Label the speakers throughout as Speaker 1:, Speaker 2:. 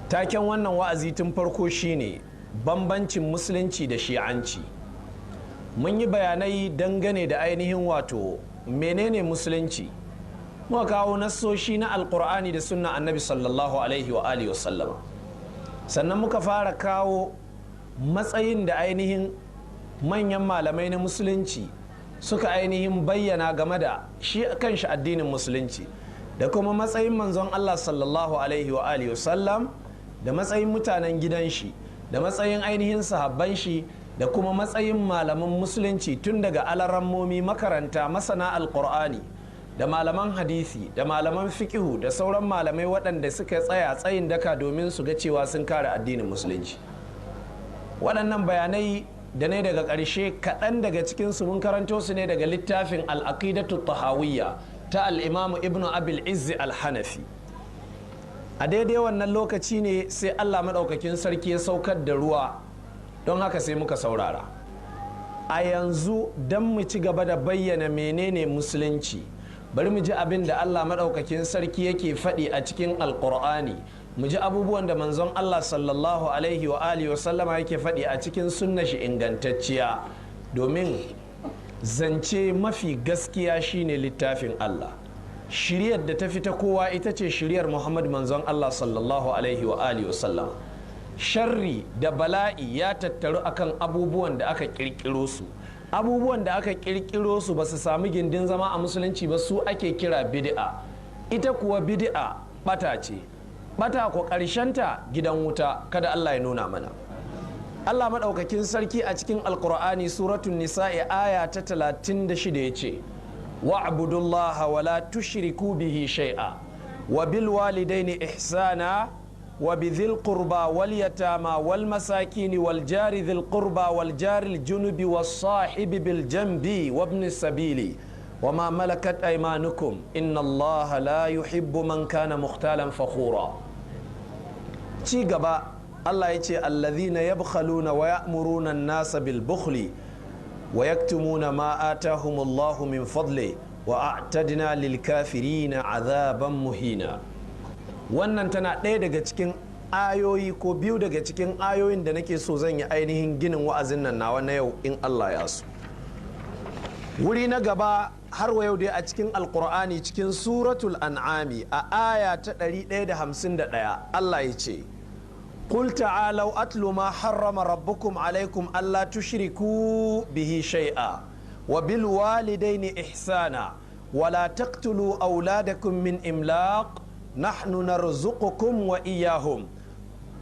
Speaker 1: Taken wannan wa'azi tun farko shine bambancin musulunci da shi'anci. Mun yi bayanai dangane da ainihin wato menene musulunci, muka kawo nassoshi na alkur'ani da sunna annabi sallallahu alaihi wa alihi wasallama. Sannan muka fara kawo matsayin da ainihin manyan malamai na musulunci suka ainihin bayyana game da shi kanshi addinin musulunci, da kuma matsayin manzon Allah sallallahu alaihi wa alihi wasallam, da matsayin mutanen gidan shi, da matsayin ainihin sahabban shi, da kuma matsayin malaman musulunci tun daga alarammomi, makaranta, masana alkur'ani, da malaman hadisi, da malaman fikihu, da sauran malamai waɗanda suka tsaya tsayin daka domin su ga cewa sun kare addinin musulunci. Waɗannan bayanai da ne daga ƙarshe kaɗan daga cikinsu mun karanto su ne daga littafin al'aqidatu tahawiyya ta al'imamu ibnu abil izzi al-hanafi. A daidai wannan lokaci ne sai Allah maɗaukakin sarki ya saukar da ruwa, don haka sai muka saurara. A yanzu don mu ci gaba da bayyana menene musulunci, bari mu ji abin da Allah maɗaukakin sarki yake faɗi a cikin alƙur'ani, mu ji abubuwan da manzon Allah sallallahu alaihi wa alihi wa sallama yake faɗi a cikin sunna shi ingantacciya, domin zance mafi gaskiya shine littafin Allah. Shiryar da ta fita kowa ita ce shiryar Muhammad manzon Allah sallallahu alaihi wa alihi wasallam. Sharri da bala'i ya tattaru akan abubuwan da aka kirkiro su. Abubuwan da aka kirkiro su ba su sami gindin zama a musulunci ba, su ake kira bid'a. Ita kuwa bid'a bata ce. Bata ko ta gidan wuta, kada Allah ya nuna mana. Allah madaukakin sarki a cikin Alqur'ani suratul Nisa'i aya ta 36 yace: واعبدوا الله ولا تشركوا به شيئا وبالوالدين إحسانا وبذي القربى واليتامى والمساكين والجار ذي القربى والجار الجنب والصاحب بالجنب وابن السبيل وما ملكت أيمانكم إن الله لا يحب من كان مختالا فخورا. تيغبا الله يتي الذين يبخلون ويأمرون الناس بالبخل ويكتمون ما آتاهم الله من فضله وأعتدنا للكافرين عذابا مهينا. wannan tana ɗaya daga cikin ayoyi ko biyu daga cikin ayoyin da nake so zan yi ainihin ginin wa'azin nan nawa na yau in Allah ya so. Wuri na gaba har wa yau dai a cikin alkur'ani cikin suratul an'ami a aya ta 151 Allah ya ce: قل تعالوا أتل ما حرم ربكم عليكم ألا تشركوا به شيئا وبالوالدين إحسانا ولا تقتلوا أولادكم من إملاق نحن نرزقكم وإياهم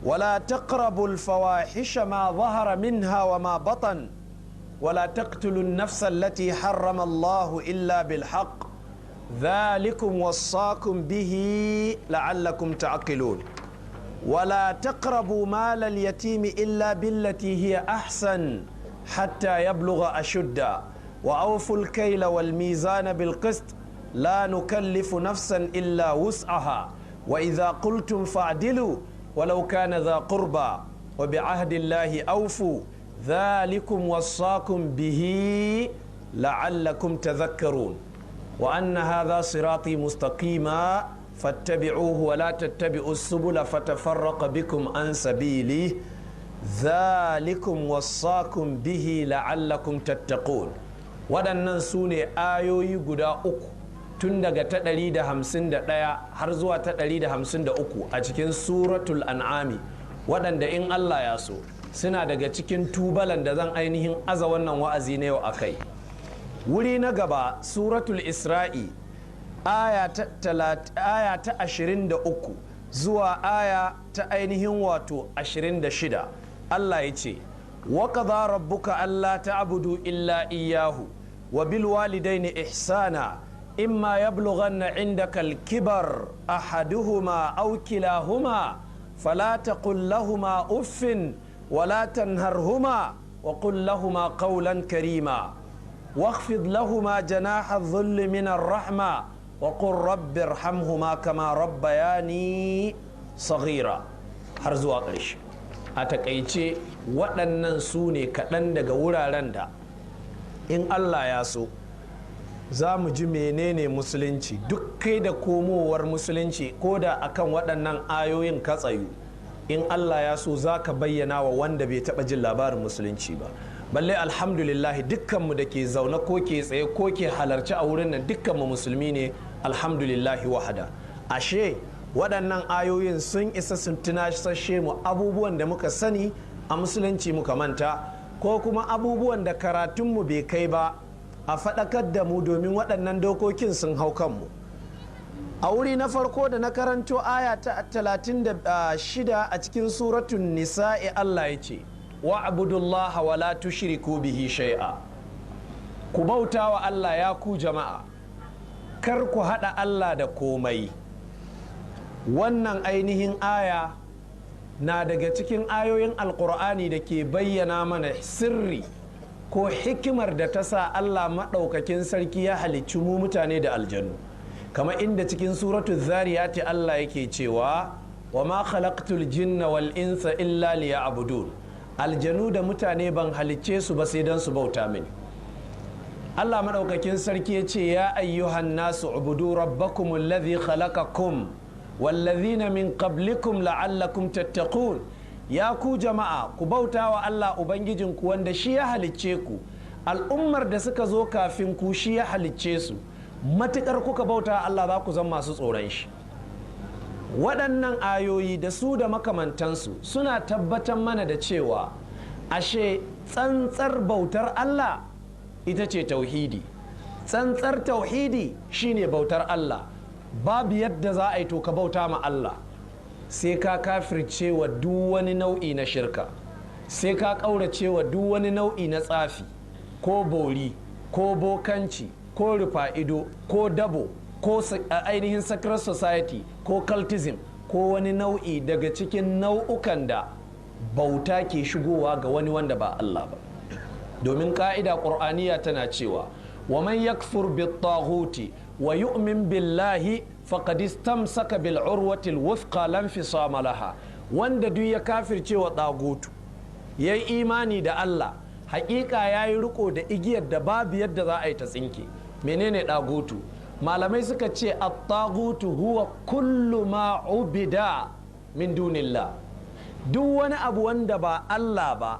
Speaker 1: ولا تقربوا الفواحش ما ظهر منها وما بطن ولا تقتلوا النفس التي حرم الله إلا بالحق ذلكم وصاكم به لعلكم تعقلون ولا تقربوا مال اليتيم إلا بالتي هي أحسن حتى يبلغ أشده وأوفوا الكيل والميزان بالقسط لا نكلف نفسا إلا وسعها وإذا قلتم فاعدلوا ولو كان ذا قربى وبعهد الله أوفوا ذلكم وصاكم به لعلكم تذكرون وأن هذا صراطي مستقيما فاتبعوه ولا تتبعوا السبل فتفرق بكم عن سبيله ذلكم وصاكم به لعلكم تتقون. waɗannan su ne ayoyi guda uku tun daga ta 151 har zuwa ta 153 a cikin suratul an'ami, waɗanda in Allah ya so suna daga cikin tubalan da zan ainihin aza wannan wa'azi na yau a kai. Wuri na gaba suratul isra'i aya ta 23 zuwa aya ta ainihin wato 26 Allah ya ce: wa qadha rabbuka alla ta'budu illa iyyahu wa bil walidayni ihsana imma yablughanna 'indaka al-kibar ahaduhuma aw kilahuma fala taqul lahumā uffin wa la tanharhumā wa qul lahumā qawlan karīmā واخفض لهما جناح الذل من الرحمة وقل رب ارحمهما كما ربياني صغيرا. har zuwa ƙarshe. A takaice waɗannan su ne kaɗan daga wuraren da in Allah ya so za mu ji menene musulunci, duk kai da komowar musulunci ko da akan waɗannan ayoyin ka tsayu in Allah ya so za ka bayyana wa wanda bai taɓa jin labarin musulunci ba. Balle alhamdulillah dukkanmu da ke zaune ko ke tsaye ko ke halarci a wurin nan dukkanmu musulmi ne alhamdulillahi wahada. Ashe waɗannan ayoyin sun isa sun tunasashe mu abubuwan da muka sani a musulunci muka manta, ko kuma abubuwan da karatunmu bai kai ba a faɗakar da mu domin waɗannan dokokin sun hau kanmu. A wuri na farko da na karanto aya ta 36 a cikin suratun nisa'i Allah ya ce wa abudullaha wa la tushriku bihi shay'a, ku bauta wa Allah ya ku jama'a, kar ku haɗa Allah da komai. Wannan ainihin aya na daga cikin ayoyin alkur'ani da ke bayyana mana sirri ko hikimar da ta sa Allah maɗaukakin sarki ya halicci mu mutane da aljanu, kama inda cikin suratu zariyati Allah yake cewa wa ma khalaqtul jinna wal insa illa liya'budun, aljanu da mutane ban halicce su ba sai don su bauta mini. Allah maɗaukakin sarki ya ce ya ayyuhan nasu ubudu rabbakum alladhi khalaqakum wallazina min qablikum la'allakum tattaqun, ya ku jama'a ku bauta wa Allah ubangijinku wanda shi ya halicce ku, al'ummar da suka zo kafin ku shi ya halicce su, matukar kuka bauta Allah za ku zama masu tsoron shi. Waɗannan ayoyi da su da makamantansu suna tabbatar mana da cewa ashe tsantsar bautar Allah ita ce tauhidi. Tsantsar tauhidi shine bautar Allah. Babu yadda za a yi to ka bauta ma Allah sai ka kafirce wa duk wani nau'i na shirka, sai ka ƙaurace wa duk wani nau'i na tsafi ko bori ko bokanci ko rufa'ido ko dabo ko ainihin secret society ko cultism ko wani nau'i daga cikin nau'ukan da bauta ke shigowa ga wani wanda ba Allah ba. Domin ka'ida ƙur'aniya tana cewa wa man yakfur bit-taghuti wa yu'min billahi faqad istamsaka bil urwatil wuthqa lam fisama laha, wanda duk ya kafirce wa tagutu yayi imani da Allah hakika yayi riko da igiyar da babu yadda za a yi ta tsinke. Menene tagutu? Malamai suka ce at-tagutu huwa kullu ma ubida min dunillah, duk wani abu wanda ba Allah ba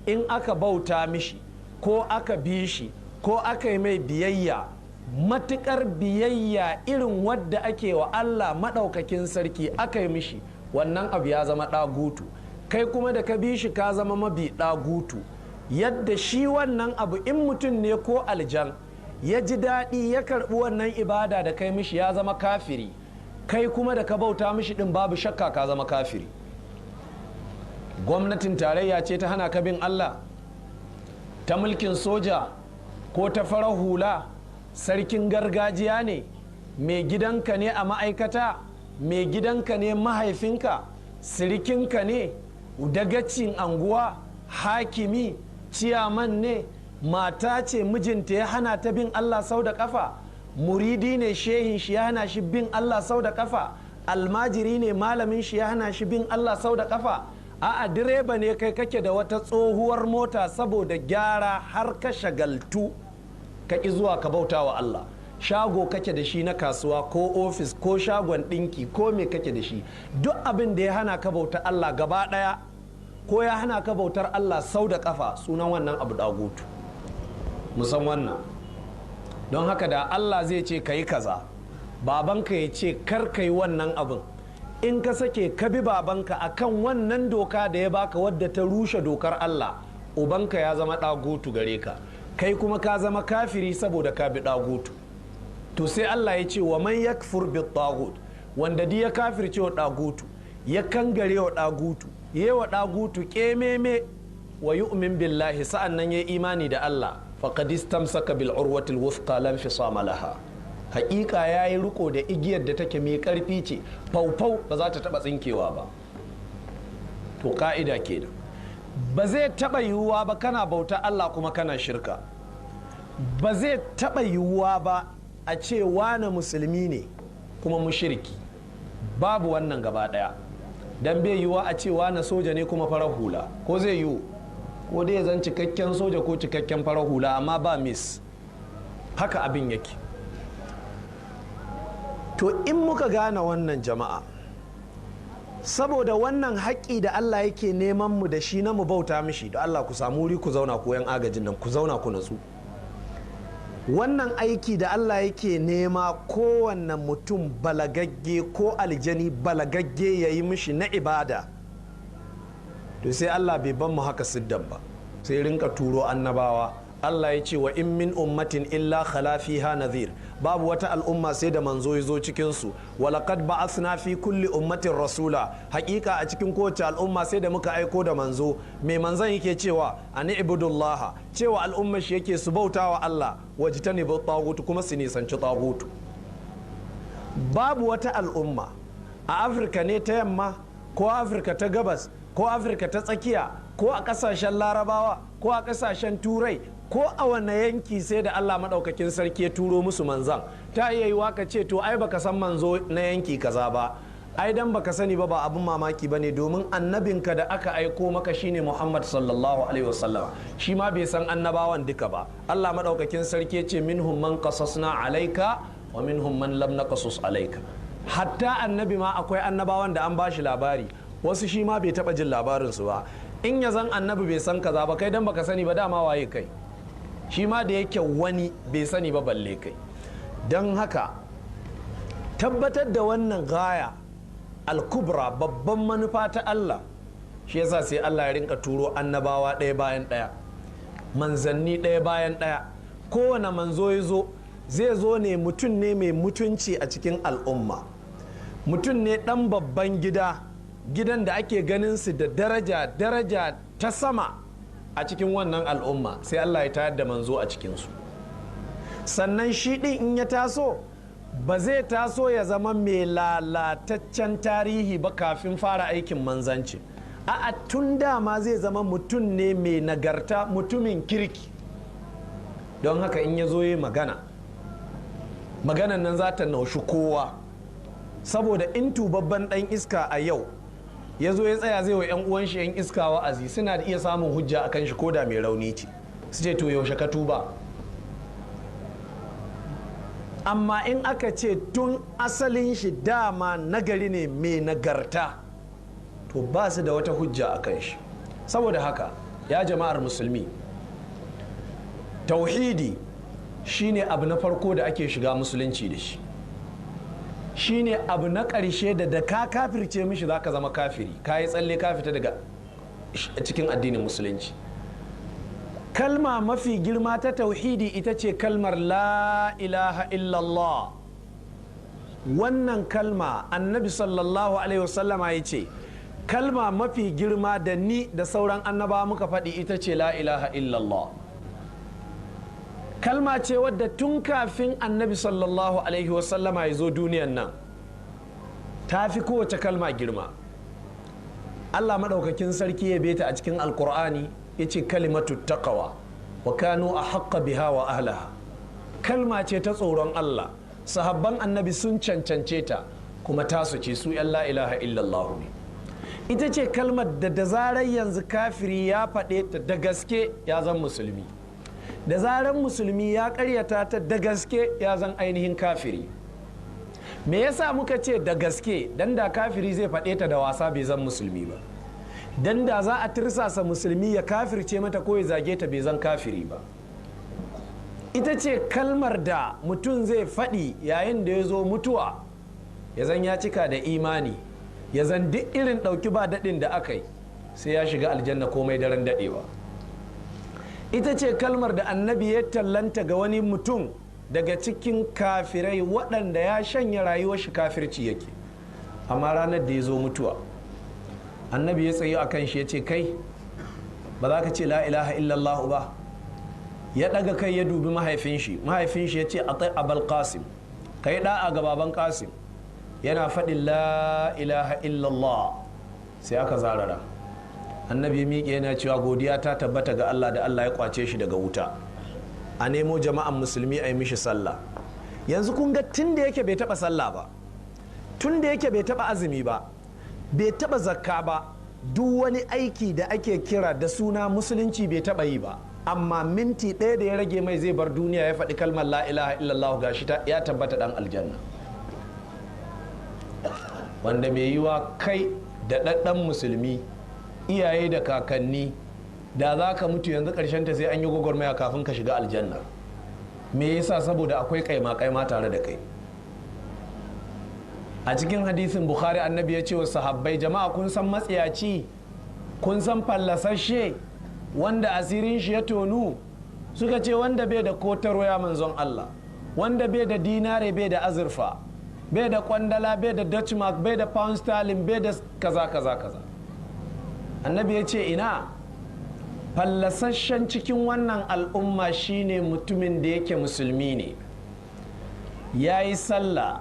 Speaker 1: in aka bauta mishi ko aka bi shi ko aka yi mai biyayya, matukar biyayya irin wadda ake wa Allah maɗaukakin sarki aka yi mishi, wannan abu ya zama ɗagutu. Kai kuma da ka bi shi ka zama mabi ɗagutu. Yadda shi wannan abu in mutum ne ko aljan ya ji daɗi ya karɓi wannan ibada da kai mishi ya zama kafiri, kai kuma da ka bauta mishi ɗin babu shakka ka zama kafiri. Gwamnatin tarayya ce ta hana ka bin Allah, ta mulkin soja ko ta farar hula, sarkin gargajiya ne, mai gidanka ne a ma'aikata, mai gidanka ne mahaifinka, sirikinka ne, dagacin anguwa, hakimi, ciyaman ne, mata ce mijinta ya hana ta bin Allah sau da kafa, muridi ne shehin shi ya hana shi bin Allah sau da kafa, almajiri ne malamin shi ya hana shi bin Allah sau da kafa, a'a direba ne kai kake da wata tsohuwar mota saboda gyara har ka shagaltu ka ƙi zuwa ka bauta wa Allah, shago kake da shi na kasuwa ko ofis ko shagon ɗinki ko me kake da shi, duk abin da ya hana ka bauta Allah gaba ɗaya ko ya hana ka bautar Allah sau da ƙafa, sunan wannan abu ɗagutu. Musan wannan, don haka da Allah zai ce ka yi kaza, babanka ya ce kar ka yi wannan abin, in ka sake ka bi babanka akan wannan doka da ya baka wadda ta rushe dokar Allah, ubanka ya zama ɗagutu gare ka, kai kuma ka zama kafiri saboda ka bi ɗagutu. To sai Allah ya ce wa man yakfur bi ɗagut, wanda di ya kafirce wa ɗagutu, ya kangare wa ɗagutu, ya wa ɗagutu ƙememe wa yu'min billahi, sa'an nan ya imani da Allah, faqad istamsaka bil urwatil wuthqa lam fisama laha, haƙiƙa ya yi riko da igiyar da take mai ƙarfi ce, faufau ba za ta taɓa tsinkewa ba. To ƙa'ida kenan, ba zai taɓa yiwuwa ba kana bauta Allah kuma kana shirka, ba zai taɓa yiwuwa ba a ce wane musulmi ne kuma mushriki, babu wannan gaba ɗaya. Dan bai yiwuwa a ce wane soja ne kuma farar hula, ko zai yiwu? Ko dai zan cikakken soja ko cikakken farar hula amma ba mis, haka abin yake. To in muka gane wannan jama'a, saboda wannan haƙƙi da Allah yake neman mu da shi na mu bauta mishi, da Allah ku samu wuri ku zauna ku yan agajin nan, ku zauna ku natsu. Wannan aiki da Allah yake nema kowanne mutum balagagge ko aljani balagagge ya yi mishi na ibada, to sai Allah bai ban mu haka siddan ba, sai rinka turo annabawa. Allah ya ce wa in min ummatin illa khala fiha nadhir, babu wata al'umma sai da manzo ya zo cikin su. Walaqad ba'athna fi kulli ummatin rasula, hakika a cikin kowace al'umma sai da muka aiko da manzo. Mai manzon yake cewa ani ibudullah, cewa al'umma shi yake su bautawa Allah, wajtanibu taghut, kuma su nisanci taghut. Babu wata al'umma a Afirka ne ta yamma ko Afirka ta gabas ko Afirka ta tsakiya ko a kasashen Larabawa ko a kasashen Turai ko a wane yanki sai da Allah maɗaukakin sarki ya turo musu manzan. Ta iya yiwa ka ce to ai baka san manzo na yanki kaza ba, ai dan baka sani ba abin mamaki bane, domin annabinka da aka aiko maka shine Muhammad sallallahu alaihi wasallam, shi ma bai san annabawan duka ba. Allah maɗaukakin sarki ya ce minhum man qasasna alaika wa minhum man lam naqasus alaika. Hatta annabi ma akwai annabawan da an bashi labari, wasu shi ma bai taba jin labarin su ba. In ya zan annabi bai san kaza ba, kai dan baka sani ba dama waye kai? Shi ma da yake wani bai sani ba balle kai. Don haka tabbatar da wannan gaya al-kubra, babban manufa ta Allah, shi yasa sai Allah ya rinka turo annabawa ɗaya bayan ɗaya, manzanni ɗaya bayan ɗaya. Kowane manzo ya zo zai zo ne mutum ne mai mutunci a cikin al'umma, mutum ne ɗan babban gida, gidan da ake ganin su da daraja ta sama a cikin wannan al'umma, sai Allah ya tayar da manzo a cikinsu. Sannan shi ɗin in ya taso ba zai taso ya zama mai lalataccen tarihi ba kafin fara aikin manzanci. A'a, tun dama zai zama mutum ne mai nagarta, mutumin kirki. Don haka in ya zo yi maganan nan za ta naushi kowa, saboda in tubabban ɗan iska a yau ya zo ya tsaya zai wa 'yan uwan shi 'yan iska wa'azi, suna da iya samun hujja akan shi koda mai rauni ce, su ce to yaushe ka tuba. Amma in aka ce tun asalin shi dama nagari ne mai nagarta, to ba su da wata hujja akan shi. Saboda haka ya jama'ar musulmi, tauhidi shine abu na farko da ake shiga musulunci da shi, shine abu na ƙarshe da ka kafirce mishi za ka zama kafiri, ka yi tsalle ka fita daga cikin addinin musulunci. Kalma mafi girma ta tauhidi ita ce kalmar la ilaha illallah. Wannan kalma annabi sallallahu alaihi wasallama ya ce kalma mafi girma da ni da sauran annaba muka faɗi ita ce la ilaha illallah. Kalma ce wadda tun kafin annabi sallallahu alaihi wasallama ya zo duniyan nan ta fi kowace kalma girma. Allah maɗaukakin sarki ya beta a cikin alkur'ani ya ce kalimatu taqwa wa kanu a haƙƙa biha wa ahlaha. Kalma ce ta tsoron Allah, sahabban annabi sun cancance ta, kuma tasu ce su yan la ilaha illallah ne. Ita ce kalmar da zarar yanzu kafiri ya faɗe ta da gaske ya zan musulmi, da zarar musulmi ya ƙaryata ta da gaske ya zan ainihin kafiri. Me yasa muka ce da gaske? Dan da kafiri zai faɗe ta da wasa bai zan musulmi ba, dan da za a tirsasa musulmi ya kafirce mata ko ya zage ta bai zan kafiri ba. Ita ce kalmar da mutum zai faɗi yayin da ya zo mutuwa, ya zan ya cika da imani, ya zan duk irin ɗauki ba daɗin da aka yi sai ya shiga aljanna komai daren daɗewa. Ita ce kalmar da annabi ya tallanta ga wani mutum daga cikin kafirai waɗanda ya shanya rayuwar shi kafirci yake, amma ranar da ya zo mutuwa annabi ya tsayo a kan shi ya ce kai ba za ka ce la ilaha illallah ba? Ya ɗaga kai ya dubi mahaifin shi ya ce atai abal qasim, kai ɗa'a ga baban qasim, yana faɗin la ilaha illallah. Sai aka zarara, annabi ya miƙe yana cewa godiya ta tabbata ga Allah da Allah ya kwace shi daga wuta, a nemo jama'an musulmi a yi mishi sallah. Yanzu kun ga tun da yake bai taɓa sallah ba, tun da yake bai taɓa azumi ba, bai taɓa zakka ba, duk wani aiki da ake kira da suna musulunci bai taɓa yi ba, amma minti ɗaya da ya rage mai zai bar duniya ya faɗi kalmar la ilaha illallah gashi ya tabbata ɗan aljanna. Wanda mai yiwa kai da ɗaɗɗan musulmi iyaye da kakanni da za ka mutu yanzu ƙarshen ta sai an yi gwagwarmaya kafin ka shiga aljanna. Me yasa? Saboda akwai kaima tare da kai. A cikin hadisin Bukhari annabi ya ce wa sahabbai, jama'a kun san matsiyaci, kun san fallasashe wanda asirin shi ya tonu? Suka ce wanda bai da kotaro ya manzon Allah, wanda bai da dinare bai da azurfa, bai da kwandala bai da Dutch mark bai da pound sterling bai da kaza kaza kaza. Annabi ya ce ina, fallasashen cikin wannan al'umma shine mutumin da yake musulmi ne, ya yi sallah,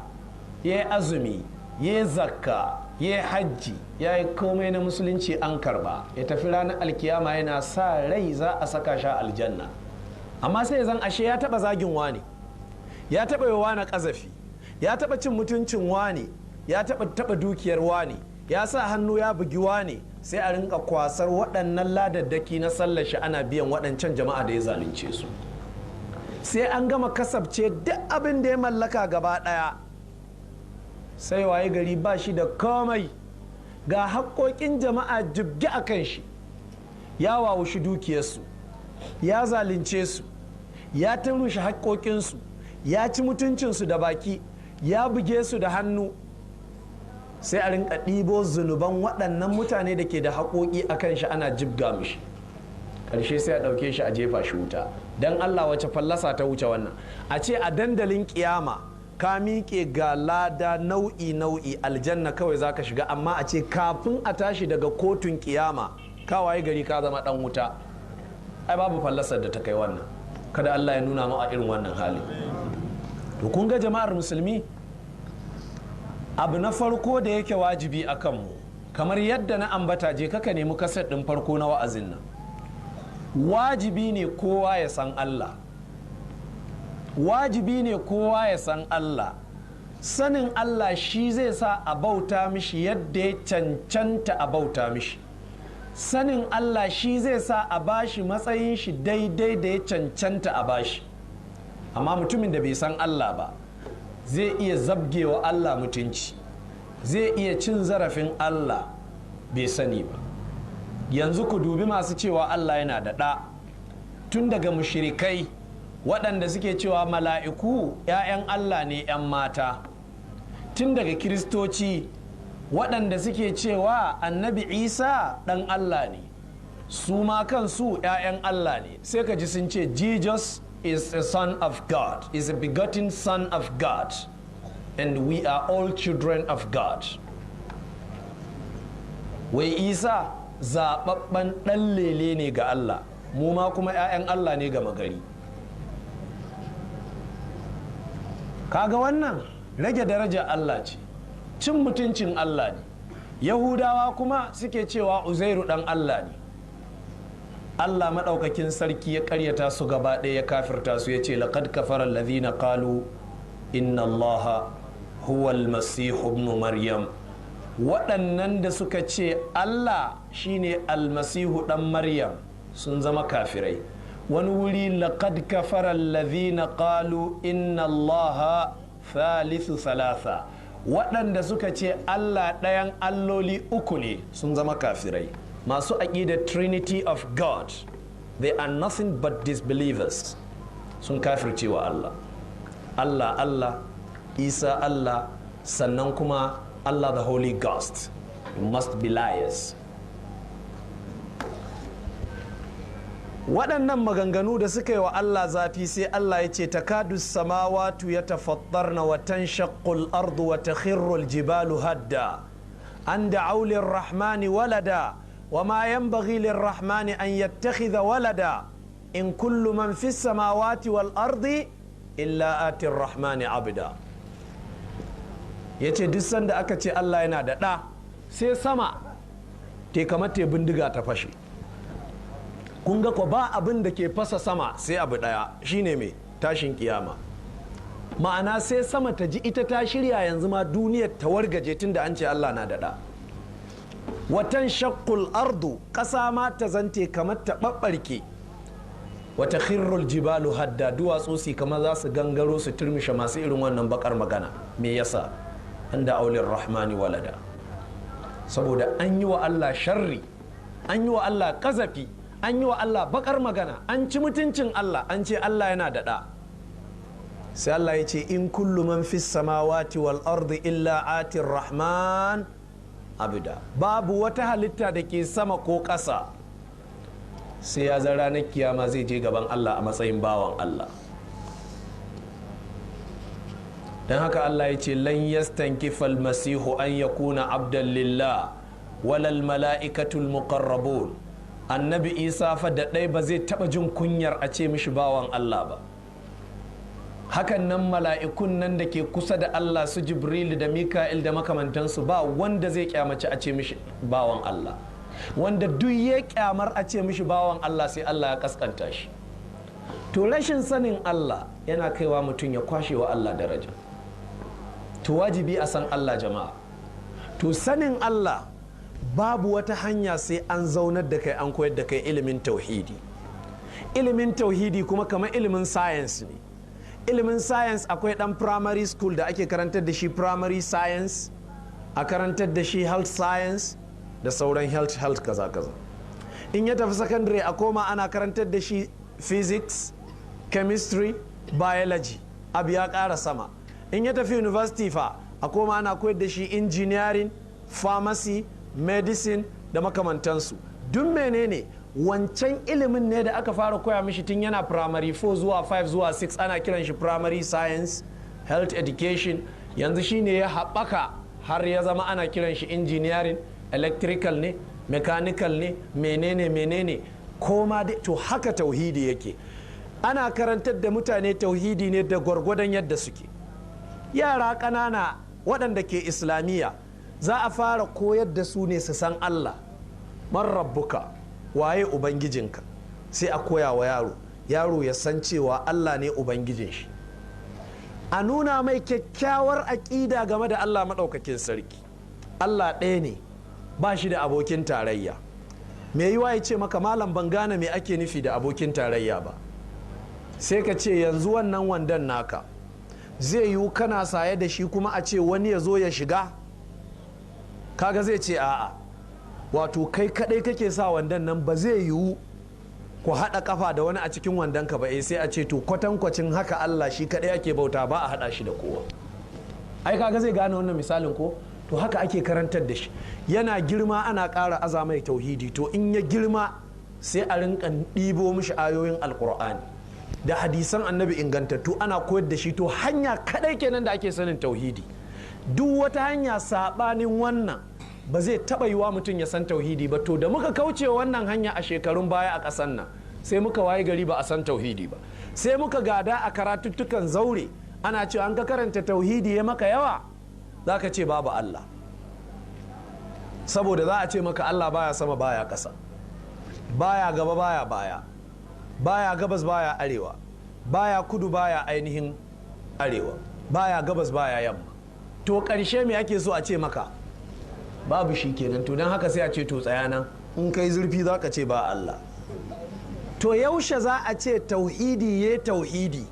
Speaker 1: ya yi azumi, ya yi zakka, ya yi hajji, ya yi komai na musulunci an karba, ya tafi ranar alkiyama yana sa rai za a saka sha aljanna. Amma sai zan ashe ya taba zagin wani, ya taba yi wani kazafi, ya taba cin mutuncin wani, ya taba dukiyar wani, ya sa hannu ya bugi wani, sai a rinka kwasar waɗannan ladaddaki na sallar shi ana biyan waɗancan jama'a da ya zalunce su. Sai an gama kasabce duk abin da ya mallaka gaba ɗaya, sai waye gari ba shi da komai, ga haƙoƙin jama'a jibge a kan shi, ya wawushi dukiyarsu, ya zalunce su, ya tarushe haƙoƙinsu, ya ci mutuncinsu da baki, ya buge su da hannu. Sai a rinka ɗibo zunuban waɗannan mutane da ke da haƙoƙi a kan shi ana jibga mishi, ƙarshe sai a ɗauke shi a jefa shi wuta. Don Allah wace fallasa ta wuce wannan? A ce a dandalin ƙiyama ka miƙe ga lada nau'i aljanna kawai za ka shiga, amma a ce kafin a tashi daga kotun ƙiyama ka waye gari ka zama ɗan wuta. Ai babu fallasar da ta kai wannan. Kada Allah ya nuna mu a irin wannan hali. To kun ga jama'ar musulmi, abu na farko da yake wajibi a kanmu, kamar yadda na ambata, je kaka nemi kaset ɗin farko na wa'azin nan. Wajibi ne kowa ya san Allah, wajibi ne kowa ya san Allah. Sanin Allah shi zai sa a bauta mishi yadda ya cancanta a bauta mishi. Sanin Allah shi zai sa a bashi matsayin shi daidai da ya cancanta a bashi. Amma mutumin da bai san Allah ba zai iya zabgewa Allah mutunci, zai iya cin zarafin Allah bai sani ba. Yanzu ku dubi masu cewa Allah yana da ɗa, tun daga mushrikai waɗanda suke cewa mala'iku 'ya'yan Allah ne 'yan mata, tun daga kiristoci waɗanda suke cewa annabi Isa ɗan Allah ne, su ma kansu 'ya'yan Allah ne. Sai ka ji sun ce Jesus is a son of God, is a begotten son of God, and we are all children of God. Wai Isa zaɓaɓɓen ɗan lele ne ga Allah, mu ma kuma 'ya'yan Allah ne gama gari. Kaga wannan rage daraja Allah ce, cin mutuncin Allah ne. Yahudawa kuma suke cewa Uzairu ɗan Allah ne. Allah maɗaukakin sarki ya ƙaryata su gaba ɗaya, ya kafirta su, ya ce laqad kafara alladhina qalu inna Allaha huwa almasihu ibn Maryam. Waɗannan da suka ce Allah shine almasihu ɗan Maryam sun zama kafirai. Wani wuri laqad kafara alladhina qalu inna Allaha thalithu thalatha. Waɗanda suka ce Allah ɗayan alloli uku ne sun zama kafirai. Masu aƙidar Trinity of God, they are nothing but disbelievers. Sun kafirce wa Allah. Allah Allah, Isa Allah, sannan kuma Allah the Holy Ghost. You must be liars. Waɗannan maganganu da suka yi wa Allah zafi, sai Allah ya ce takadu samawatu yatafattarna wa tanshaqqu al-ardu wa takhirru al-jibalu hadda an da'u lir-rahmani walada وما ينبغي للرحمن أن يتخذ ولدا إن كل من في السماوات والأرض إلا آتي الرحمن عبدا. yace duk sanda aka ce Allah yana da ɗa sai sama te kamar te bindiga ta fashe. Kun ga ko ba abin da ke fasa sama sai abu ɗaya, shine mai tashin kiyama. Ma'ana sai sama ta ji ita ta shirya yanzu ma duniyar ta wargaje tun da an ce Allah na da ɗa. Watan shakkul ardu, ƙasa ma ta zante kamar ta ɓaɓɓarke. Wata khirrul jibalu hadda, duwatsu su kamar za su gangaro su turmishe masu irin wannan bakar magana. Me yasa? An da aulin rahmani walada. saboda an yi wa Allah sharri, an yi wa Allah ƙazafi, an yi wa Allah bakar magana, an ci mutuncin Allah, an ce Allah yana da ɗa. Sai Allah ya ce in kullu man fis samawati wal ardi illa atir rahman abida, babu wata halitta da ke sama ko ƙasa sai ya zan ranar kiyama zai je gaban Allah a matsayin bawan Allah. don haka Allah ya ce lan yastankifa almasihu an yakuna abdan lillah walal mala'ikatul muqarrabun. Annabi Isa fa da ɗai ba zai taɓa jin kunyar a ce mishi bawan Allah ba. Hakan nan mala'ikun nan da ke kusa da Allah su Jibril da Mika'il da makamantansu ba wanda zai kyamaci a ce mishi bawan Allah. Wanda duk ya kyamar a ce mishi bawan Allah sai Allah ya kaskanta shi. To rashin sanin Allah yana kaiwa mutum ya kwashe wa Allah daraja. To wajibi a san Allah jama'a. To sanin Allah babu wata hanya sai an zaunar da kai an koyar da kai ilimin tauhidi. Ilimin tauhidi kuma kamar ilimin science ne. Ilimin science akwai dan primary school da ake karantar da shi primary science, a karantar da shi health science da sauran health kaza kaza. In ya tafi secondary a koma ana karantar da shi physics, chemistry, biology, abu ya ƙara sama. In ya tafi university fa a koma ana koyar da shi engineering, pharmacy, medicine da makamantansu. Duk menene wancan ilimin ne da aka fara koya mishi tun yana primary 4 zuwa 5 zuwa 6 ana kiran shi primary science, health education. Yanzu shine ya haɓaka har ya zama ana kiran shi engineering, electrical ne, mechanical ne, menene koma dai. To haka tauhidi yake. Ana karantar da mutane tauhidi ne da gwargwadon yadda suke. Yara ƙanana waɗanda ke islamiyya za a fara koyar da su ne su san Allah. Man rabbuka, waye ubangijinka, sai a koya wa yaro ya san cewa Allah ne ubangijin shi. A nuna mai kyakkyawar aƙida game da Allah maɗaukakin sarki. Allah ɗaya ne, ba shi da abokin tarayya. Me yiwa ya ce maka malam ban gane me ake nufi da abokin tarayya ba. Sai ka ce yanzu wannan wandon naka zai yiwu kana saye da shi kuma a ce wani ya zo ya shiga? Kaga zai ce a'a, wato kai kadai kake sa wandon nan ba zai yiwu ku haɗa kafa da wani a cikin wandon ka ba. Sai a ce to kwatankwacin haka Allah shi kadai ake bauta, ba a haɗa shi da kowa. Ai kaga zai gane wannan misalin ko? To haka ake karantar da shi. Yana girma ana ƙara azamai tauhidi. To in ya girma sai a rinka ɗibo mishi ayoyin alƙur'ani da hadisan annabi ingantattu ana koyar da shi. To hanya kadai kenan da ake sanin tauhidi. Duk wata hanya saɓanin wannan ba zai taɓa yiwa mutum ya san tauhidi ba. To da muka kauce wannan hanya a shekarun baya a ƙasar nan sai muka waye gari ba a san tauhidi ba. Sai muka gada a karatuttukan zaure ana cewa an ka karanta tauhidi ya maka yawa za ka ce babu Allah, saboda za a ce maka Allah baya sama baya ƙasa, baya gaba baya baya, baya gabas baya arewa, baya kudu baya ainihin arewa, baya gabas baya yamma. To ƙarshe me ake so a ce maka? Babu shi kenan. To don haka sai a ce to tsaya nan, in kai zurfi za ka ce ba Allah. To yaushe za a ce tauhidi ya tauhidi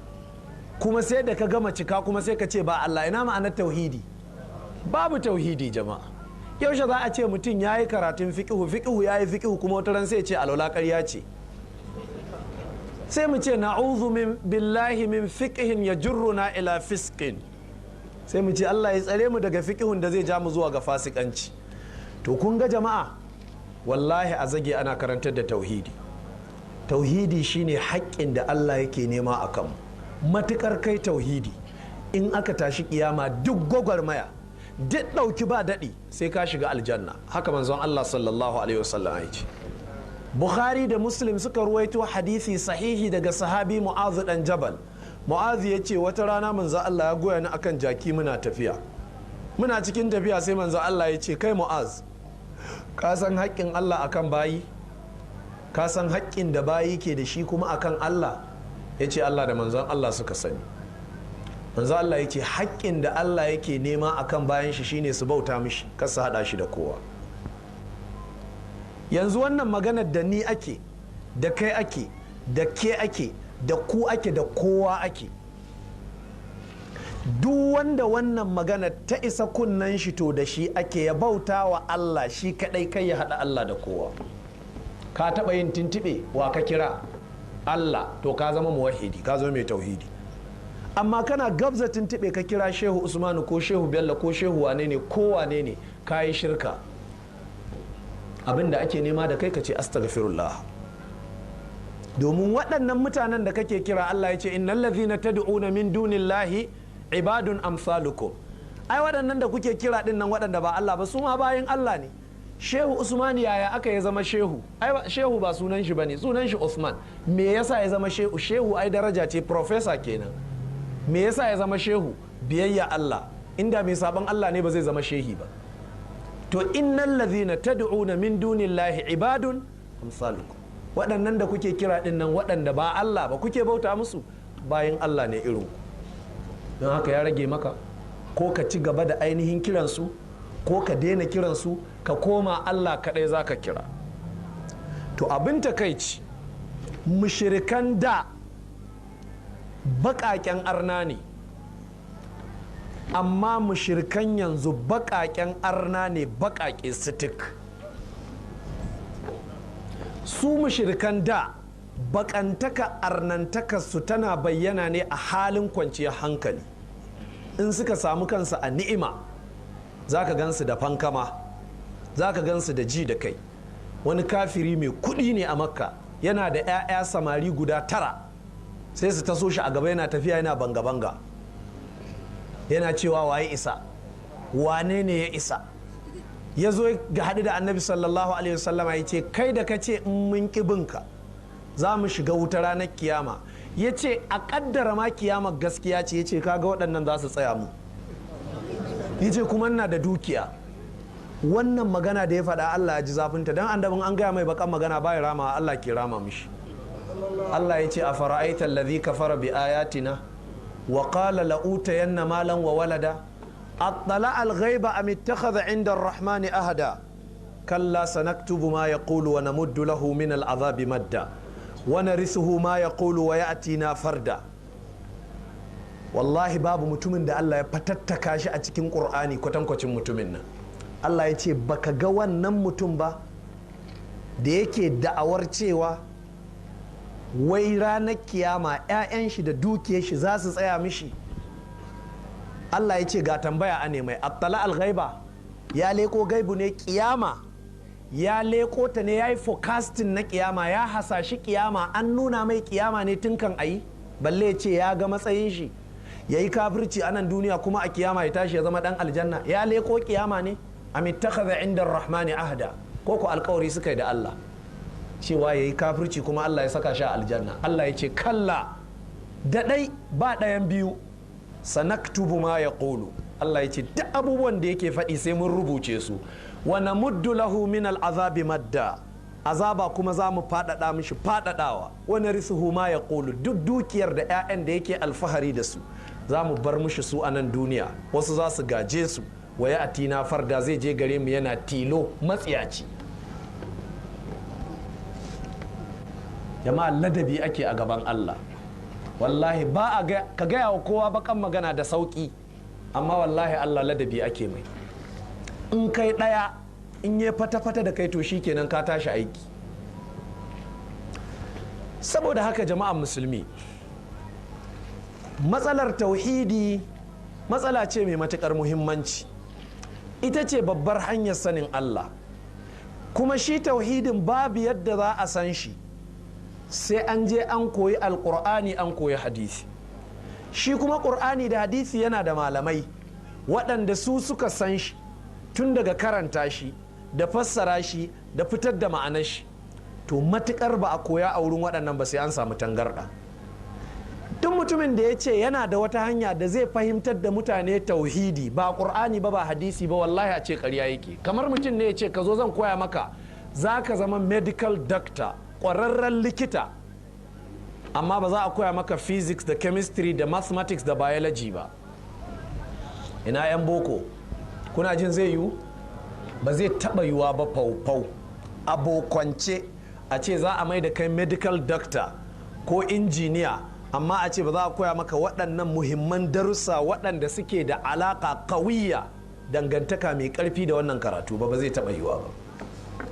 Speaker 1: kuma sai da ka gama cika kuma sai ka ce ba Allah? Ina ma'anar tauhidi? Babu tauhidi jama'a. Yaushe za a ce mutum ya yi karatun fiƙihu ya yi fiƙihu kuma wata ran sai ce alwala ƙarya ce? Sai mu ce na'udhu billahi min fiqhin yajurruna ila fisqin. Sai mu ce Allah ya tsare mu daga fiƙihun da zai ja mu zuwa ga fasikanci. To kun ga jama'a, wallahi a zage ana karantar da tauhidi. Tauhidi shine haƙƙin da Allah yake nema a kanmu. Matukar kai tauhidi, in aka tashi kiyama duk gwagwarmaya, duk ɗauki ba daɗi sai ka shiga aljanna. Haka manzon Allah sallallahu alaihi wasallam ya ce. Bukhari da Muslim suka ruwaito hadisi sahihi daga sahabi Mu'adh dan Jabal. Mu'adh ya ce wata rana manzo Allah ya goya ni akan jaki muna tafiya. Muna cikin tafiya sai manzo Allah ya ce kai Mu'adh, ka san haƙƙin Allah akan bayi? Ka san haƙƙin da bayi ke da shi kuma akan Allah? Ya ce Allah da manzon Allah suka sani. Manzo Allah ya ce haƙƙin da Allah yake nema akan bayan shi shine su bauta mishi, kar su haɗa shi da kowa. Yanzu wannan maganar da ni ake, da kai ake, da ke ake, da ku ake, da kowa ake. duk wanda wannan magana ta isa kunnan shi to da shi ake ya bauta wa Allah shi kadai, kai ya hada Allah da kowa. Ka taba yin tuntube wa ka kira Allah, to ka zama muwahhidi, ka zama mai tauhidi. Amma kana gabza tuntube ka kira Shehu Usmanu ko Shehu Bello ko Shehu wane ne ko wane ne, ka yi shirka. Abinda ake nema da kai ka ce astaghfirullah, domin waɗannan mutanen da kake kira, Allah ya ce innal ladhina tad'una min dunillahi ibadun amsalukum. Ai waɗannan da kuke kira din nan waɗanda ba Allah ba, su ma bayin Allah ne. Shehu Usman yaya aka ya zama shehu? Ai shehu ba sunan shi bane, sunan shi Usman. Me yasa ya zama shehu? Shehu ai daraja ce, professor kenan. Me yasa ya zama shehu? Biyayya Allah. Inda mai sabon Allah ne ba zai zama shehi ba. To innal ladhina tad'una min dunillahi ibadun amsalukum. Waɗannan da kuke kira din nan waɗanda ba Allah ba kuke bauta musu, bayin Allah ne irin ku. Don haka ya rage maka, ko ka ci gaba da ainihin kiransu ko ka daina kiransu, ka koma Allah kaɗai za ka kira. To abin takaici, mushirikan da baƙaƙen arna ne, amma mushirikan yanzu baƙaƙen arna ne baƙaƙe sitik. Su mushirikan da baƙantaka arnantakarsu tana bayyana ne a halin kwanciyar hankali. In suka samu kansu a ni'ima, za ka gansu da fankama, za ka gansu da ji da kai. Wani kafiri mai kuɗi ne a Makka, yana da 'ya'ya samari guda 9, sai su taso shi a gaba yana tafiya yana banga-banga, yana cewa waye isa, wane ne ya isa. Ya zo ga haɗu da Annabi sallallahu alaihi wasallama ya ce, kai da ka ce in mun ƙibinka za mu shiga wuta ranar kiyama. Ya ce a ƙaddara ma kiyama gaskiya ce, ya ce kaga waɗannan za su tsaya mu. Ya ce kuma ina da dukiya. Wannan magana da ya faɗa Allah ya ji zafinta, don annabin an gaya mai bakan magana baya rama, Allah ke rama mishi. Allah ya ce a fara'aita allazi kafara bi ayatina wa qala la utayanna malan wa walada attala al-ghaiba am ittakhadha 'inda ar-rahmani ahada kalla sanaktubu ma yaqulu wa namuddu lahu min al-'adhabi madda wa narisuhu ma yaqulu wa ya'tina farda. Wallahi babu mutumin da Allah ya fatattaka shi a cikin Qur'ani kwatankwacin mutumin nan. Allah ya ce baka ga wannan mutum ba da yake da'awar cewa wai ranar kiyama 'ya'yan shi da dukiyar shi za su tsaya mishi. Allah ya ce ga tambaya a mai attala al-ghaiba, ya leko gaibu ne kiyama, ya leko ta ne, ya yi forecasting na kiyama, ya hasashi kiyama, an nuna mai kiyama ne tun kan ayi, balle ce ya ga matsayin shi, ya yi kafirci a nan duniya kuma a kiyama ya tashi ya zama dan aljanna. Ya leko kiyama ne, am ittakhadha 'inda ar-rahmani ahda, ko ko alkawari suka yi da Allah cewa ya yi kafirci kuma Allah ya saka shi a aljanna. Allah ya ce kalla, da ɗai ba ɗayan biyu, sanaktubu ma ya ƙulu. Allah ya ce duk abubuwan da yake faɗi sai mun rubuce su, wa namuddu lahu min al'azabi madda, azaba kuma za mu faɗaɗa mishi faɗaɗawa, wa narisuhu ma ya ƙulu. Duk dukiyar da 'ya'yan da yake alfahari da su za mu bar mishi su a nan duniya, wasu za su gaje su, wa ya atina farda, zai je gare mu yana tilo matsiyaci. Jama'a ladabi ake a gaban Allah. Wallahi ba a ka gaya wa kowa bakan magana da sauki, amma wallahi Allah ladabi ake mai. In kai ɗaya in yi fata-fata da kai to shi kenan ka tashi aiki. Saboda haka jama'an musulmi, matsalar tauhidi matsala ce mai matuƙar muhimmanci. Ita ce babbar hanyar sanin Allah, kuma shi tauhidin babu yadda za a san shi sai an je an koyi alƙur'ani an koyi hadisi. Shi kuma ƙur'ani da hadisi yana da malamai waɗanda su suka san shi tun daga karanta shi da fassara shi da fitar da ma'anar shi. To matuƙar ba a koya a wurin waɗannan ba sai an samu tangarɗa. Duk mutumin da ya ce yana da wata hanya da zai fahimtar da mutane tauhidi ba ƙur'ani ba ba hadisi ba, wallahi a ce ƙarya yake. Kamar mutum ne ya ce ka zo zan koya maka, za ka zama medical doctor, ƙwararren likita, amma ba za a koya maka physics da chemistry da mathematics da biology ba. Ina 'yan boko, kuna jin zai yiwu? Ba zai taɓa yiwuwa ba. Faufau abokance a ce za a mai da kai medical doctor ko injiniya amma a ce ba za a koya maka waɗannan muhimman darussa waɗanda suke da alaƙa ƙawiyya, dangantaka mai ƙarfi da wannan karatu ba zai taɓa yiwa ba.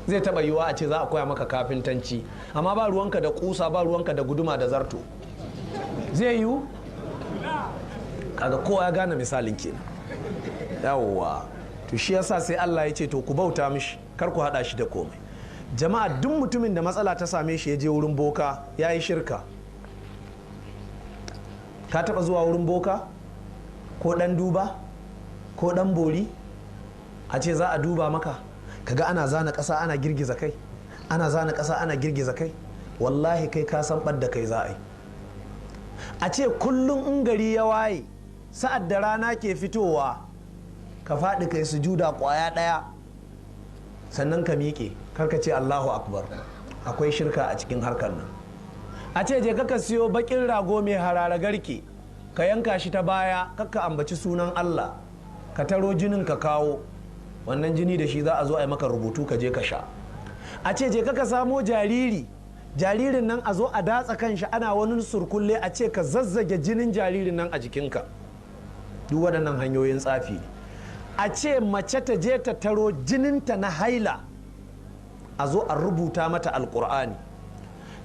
Speaker 1: Zai taɓa yiwa a ce za a koya maka kafintanci amma ba ruwanka da ƙusa, ba ruwanka da guduma da zarto. Zai yiwu? Kaga kowa ya gane misalin kenan. Yawwa, to shi yasa sai Allah ya ce to ku bauta mishi, kar ku haɗa shi da komai. Jama'a, duk mutumin da matsala ta same shi ya je wurin boka ya yi shirka. Ka taɓa zuwa wurin boka ko ɗan duba ko ɗan bori a ce za a duba maka, kaga ana zana ƙasa ana girgiza kai, ana zana ƙasa ana girgiza kai, wallahi kai ka san ɓadda kai za a yi. A ce kullum in gari ya waye sa'ad da rana ke fitowa ka faɗi kai sujuda ƙwaya ɗaya sannan ka miƙe, karka ce Allahu akbar, akwai shirka a cikin harkar nan. A ce je ka siyo bakin rago mai harara garke ka yanka shi ta baya, kakka ambaci sunan Allah, ka taro jinin ka kawo, wannan jini da shi za a zo a yi maka rubutu ka je ka sha. A ce je ka samo jaririn nan a zo a datsa kanshi ana wani surkulle, a ce ka zazzage jinin jaririn nan a jikinka. Duk waɗannan hanyoyin tsafi ne. A ce mace ta je ta taro jininta na haila a zo a rubuta mata alƙur'ani,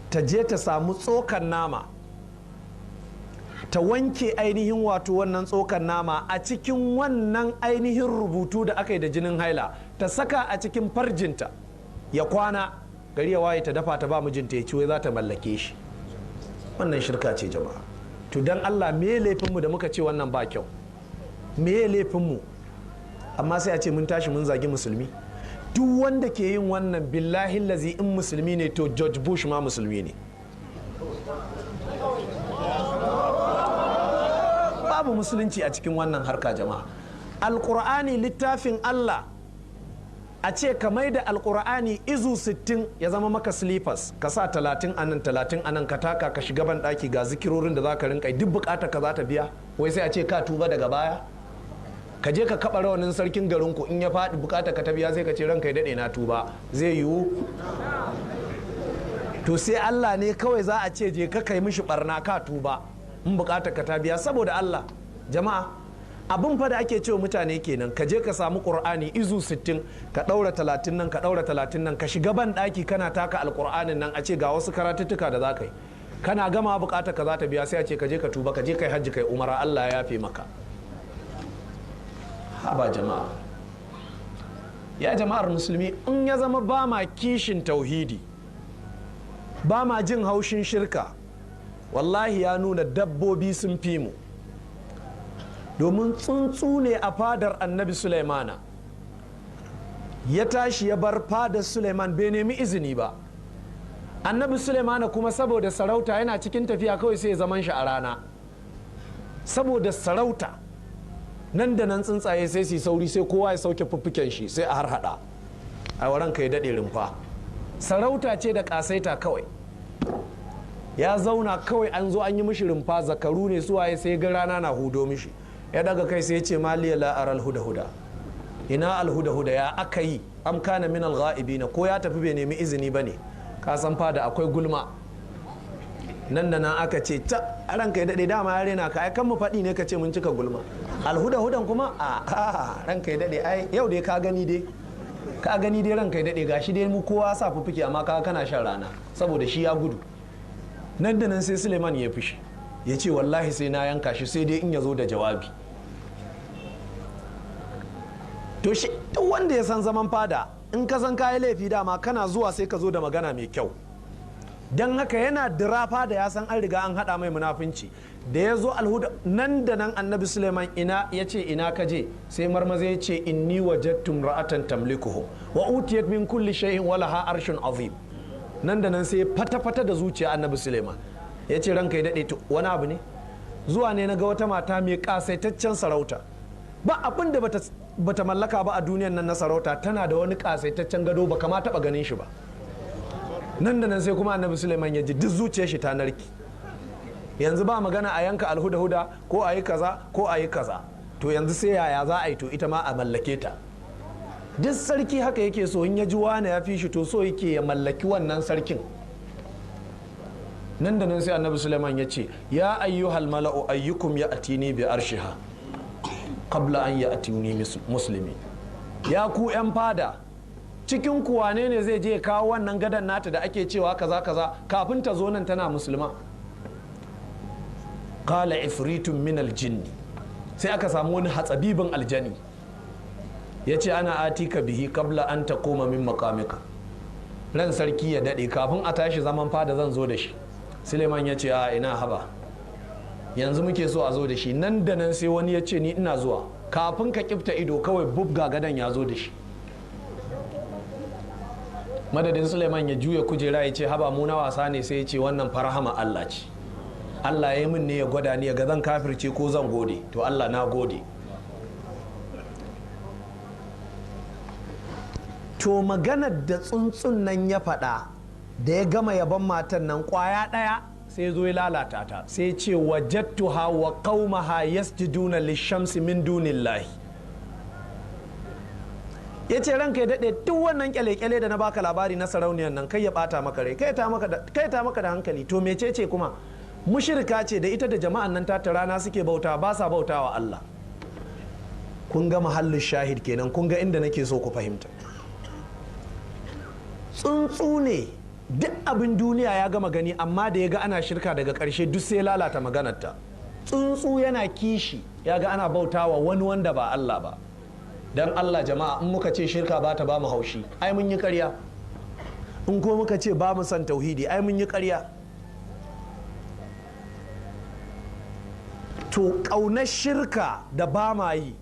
Speaker 1: ta je ta samu tsokan nama, ta wanke ainihin wato wannan tsokan nama a cikin wannan ainihin rubutu da aka yi da jinin haila, ta saka a cikin farjinta ya kwana, gari ya waye ta dafa ta ba mijinta ya ci, wai za ta mallake shi. Wannan shirka ce jama'a. To dan Allah, me laifinmu da muka ce wannan ba kyau? Me laifinmu? Amma sai a ce mun tashi mun zagi musulmi. Duk wanda ke yin wannan billahi lazi in musulmi ne to George Bush ma musulmi ne. Babu musulunci a cikin wannan harka jama'a. Alƙur'ani littafin Allah, a ce ka mai da alƙur'ani izu 60 ya zama maka slippers, ka sa 30 anan 30 anan, ka taka ka shiga ban ɗaki ga zikirorin da za ka rinka duk buƙatar ka za ta biya, wai sai a ce ka tuba daga baya. Ka je ka kaɓa rawanin sarkin garinku, in ya faɗi buƙatar ka ta biya sai ka ce ranka ya daɗe na tuba. Zai yiwu? To sai Allah ne kawai za a ce je ka kai mishi barna ka tuba in buƙatar ka ta biya saboda Allah. Jama'a, abin fa da ake cewa mutane kenan, ka je ka samu Qur'ani izu 60 ka ɗaura 30 nan ka ɗaura 30 nan, ka shiga ban ɗaki kana taka alƙur'anin nan, a ce ga wasu karatuttuka da za ka yi, kana gama buƙatar ka za ta biya sai a ce ka je ka tuba, ka je kai hajji kai umara, Allah ya yafe maka. Haba jama'a, ya jama'ar musulmi, in ya zama ba ma kishin tauhidi, ba ma jin haushin shirka, wallahi ya nuna dabbobi sun fi mu. Domin tsuntsu ne a fadar annabi Sulaimana ya tashi ya bar fadar Sulaiman bai nemi izini ba. Annabi Sulaimana kuma saboda sarauta yana cikin tafiya kawai sai ya zaman shi a rana, saboda sarauta nan da nan tsuntsaye sai su sauri, sai kowa ya sauke fuffuken shi, sai a harhaɗa a waran ka ya daɗe rumfa. Sarauta ce da ƙasaita kawai. Ya zauna kawai, an zo an yi mishi rumfa, zakaru ne suwaye, sai ga rana na hudo mishi, ya daga kai sai ya ce maliya la'ar alhuda-huda, ina alhuda-huda, ya aka yi, am kana min algha'ibina, ko ya tafi bai nemi izini ba ne? Ka san fada akwai gulma. Nan da nan aka ce ta ranka ya daɗe, dama ya rena ka, ai kan mu faɗi ne ka ce mun cika gulma. Alhuda-hudan kuma a ranka ya daɗe, ai yau dai ka gani dai ranka ya daɗe, gashi dai mu kowa sa fuffuke amma ka kana shan rana saboda shi ya gudu. Nan da nan sai Suleiman ya fushi, ya ce wallahi sai na yanka shi, sai dai in ya zo da jawabi. To shi duk wanda ya san zaman fada, in ka san kayi laifi dama kana zuwa sai ka zo da magana mai kyau. Don haka yana dira fada ya san an riga an haɗa mai munafunci. Da ya zo alhuda, nan da nan annabi Suleiman ina ya ce ina ka je, sai marmaza ya ce inni wajadtum ra'atan tamlikuhu wa utiyat min kulli shay'in wa laha arshun azim. Nan da nan sai fata-fata da zuciya annabi Suleiman ya ce ranka ya daɗe, wani abu ne zuwa ne na ga wata mata mai ƙasaitaccen sarauta, ba abin da bata mallaka ba a duniyan nan na sarauta, tana da wani ƙasaitaccen gado ba kama taɓa ganin shi ba. Nan da nan sai kuma annabi Suleiman ya ji duk zuciyar shi ta narki, yanzu ba magana a yanka alhuda-huda ko a yi kaza ko a yi kaza, to yanzu sai yaya za a yi, to ita ma a mallake ta. Duk sarki haka yake so, in ya ji wani ya fi shi to so yake ya mallaki wannan sarkin. nan da nan sai annabi Suleiman ya ce ya ayyuhal mala'u ayyukum ya atini bi arshiha qabla an ya atini muslimi. Ya ku yan fada, cikin ku wane ne zai je kawo wannan gadan nata da ake cewa kaza kaza kafin ta zo nan tana musulma? Qala ifritun min aljinni, sai aka samu wani hatsabibin aljani ya ce ana atika bihi qabla an taquma min maqamika. Ran sarki ya dade, kafin a tashi zaman fada zan zo da shi. Suleiman ya ce a ina haba, yanzu muke so a zo da shi. Nan da nan sai wani ya ce ni ina zuwa, kafin ka kifta ido kawai bubga gadan ya zo da shi. Madadin Suleiman ya juya kujera ya ce haba mu na wasa ne, sai ya ce wannan farhama Allah ce, Allah ya yi min ne ya gwada ni ya ga zan kafirce ko zan gode. To Allah na gode. To maganar da tsuntsun nan ya faɗa da ya gama yaban matan nan kwaya ɗaya sai zo ya lalata ta, sai ce wajadtuha wa qaumaha yasjuduna lishamsi min dunillahi. ya ce ranka ya daɗe duk wannan kyale-kyale da na baka labari na sarauniyar nan kai ya ɓata maka rai, kai ta maka da hankali. To mecece kuma? Mushirka ce da ita da jama'an nan ta rana suke bauta, ba sa bauta wa Allah. Kun ga mahallin shahid kenan, kun ga inda nake so ku fahimta. Tsuntsu ne duk abin duniya ya gama gani, amma da ya ga ana shirka daga ƙarshe duk sai lalata maganarta. Tsuntsu yana kishi ya ga ana bauta wa wani wanda ba Allah ba. Dan Allah jama'a, in muka ce shirka ba ta ba mu haushi, ai mun yi ƙarya. In ko muka ce ba mu san tauhidi, ai mun yi ƙarya. To ƙaunar shirka da ba ma yi,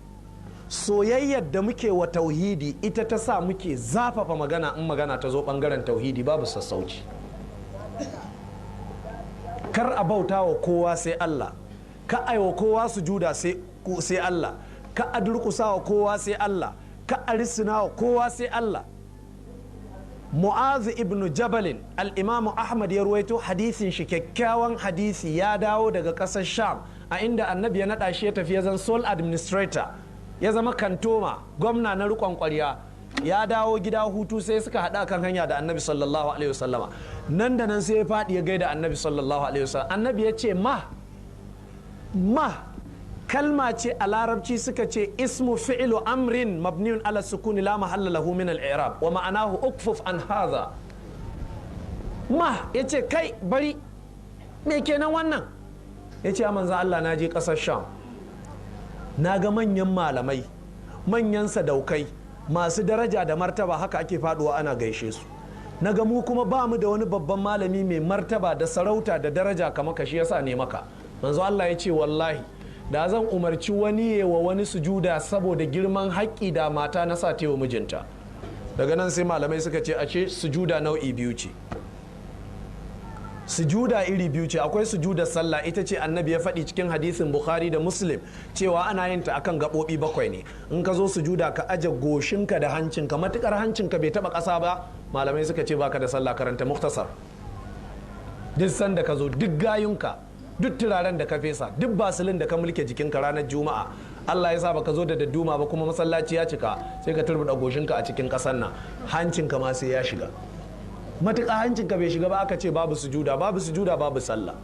Speaker 1: soyayyar da muke wa tauhidi ita ta sa muke zafafa magana in magana ta zo ɓangaren tauhidi, babu sassauci. Kar a bauta wa kowa sai Allah, ka aiwa kowa sujuda sai Allah, ka a durƙusa wa kowa sai Allah, ka a risina wa kowa sai Allah. Mu'azu ibn Jabalin, al-Imamu Ahmad ya ruwaito hadisin shi, kyakkyawan hadisi, ya dawo daga ƙasar Sham a inda annabi ya naɗa shi ya tafi ya zan sole administrator, ya zama kantoma, gwamna na riƙon ƙwarya. Ya dawo gida hutu sai suka haɗa kan hanya da annabi sallallahu alaihi wasallama. Nan da nan sai ya faɗi ya gaida annabi sallallahu alaihi wasallam. Annabi ya ce ma kalma ce a larabci, suka ce ismu fi'lu amrin mabniun ala sukuni la mahalla lahu min al-i'rab wa ma'anahu ukfuf an hadha. Yace kai bari, me kenan wannan? Yace a manzo Allah, na je kasar Sham, na ga manyan malamai, manyan sadaukai, masu daraja da martaba, haka ake faduwa ana gaishe su. Na ga mu kuma ba mu da wani babban malami mai martaba da sarauta da daraja kamar ka, shi yasa ne maka. Manzo Allah ya ce wallahi da zan umarci wani wa wani sujuda saboda girman haƙƙi da mata na sa wa mijinta. Daga nan sai malamai suka ce ashe sujuda nau'i biyu ce. Sujuda iri biyu ce, akwai sujudar sallah, ita ce annabi ya faɗi cikin hadisin Bukhari da Muslim cewa ana yin ta akan gaɓoɓi 7 ne. In ka zo sujuda ka aje goshinka da hancinka, matukar hancinka bai taɓa ƙasa ba, malamai suka ce baka da sallah. Karanta muktasar. Duk sanda ka zo, duk gayunka, duk turaren da ka fesa, duk basilin da ka mulke jikinka ranar juma'a, Allah ya sa baka zo da dadduma ba kuma masallaci ya cika, sai ka turbuɗa goshinka a cikin ƙasar nan, hancinka ma sai ya shiga. Matuƙa hancinka bai shiga ba, aka ce babu sujuda, babu sallah.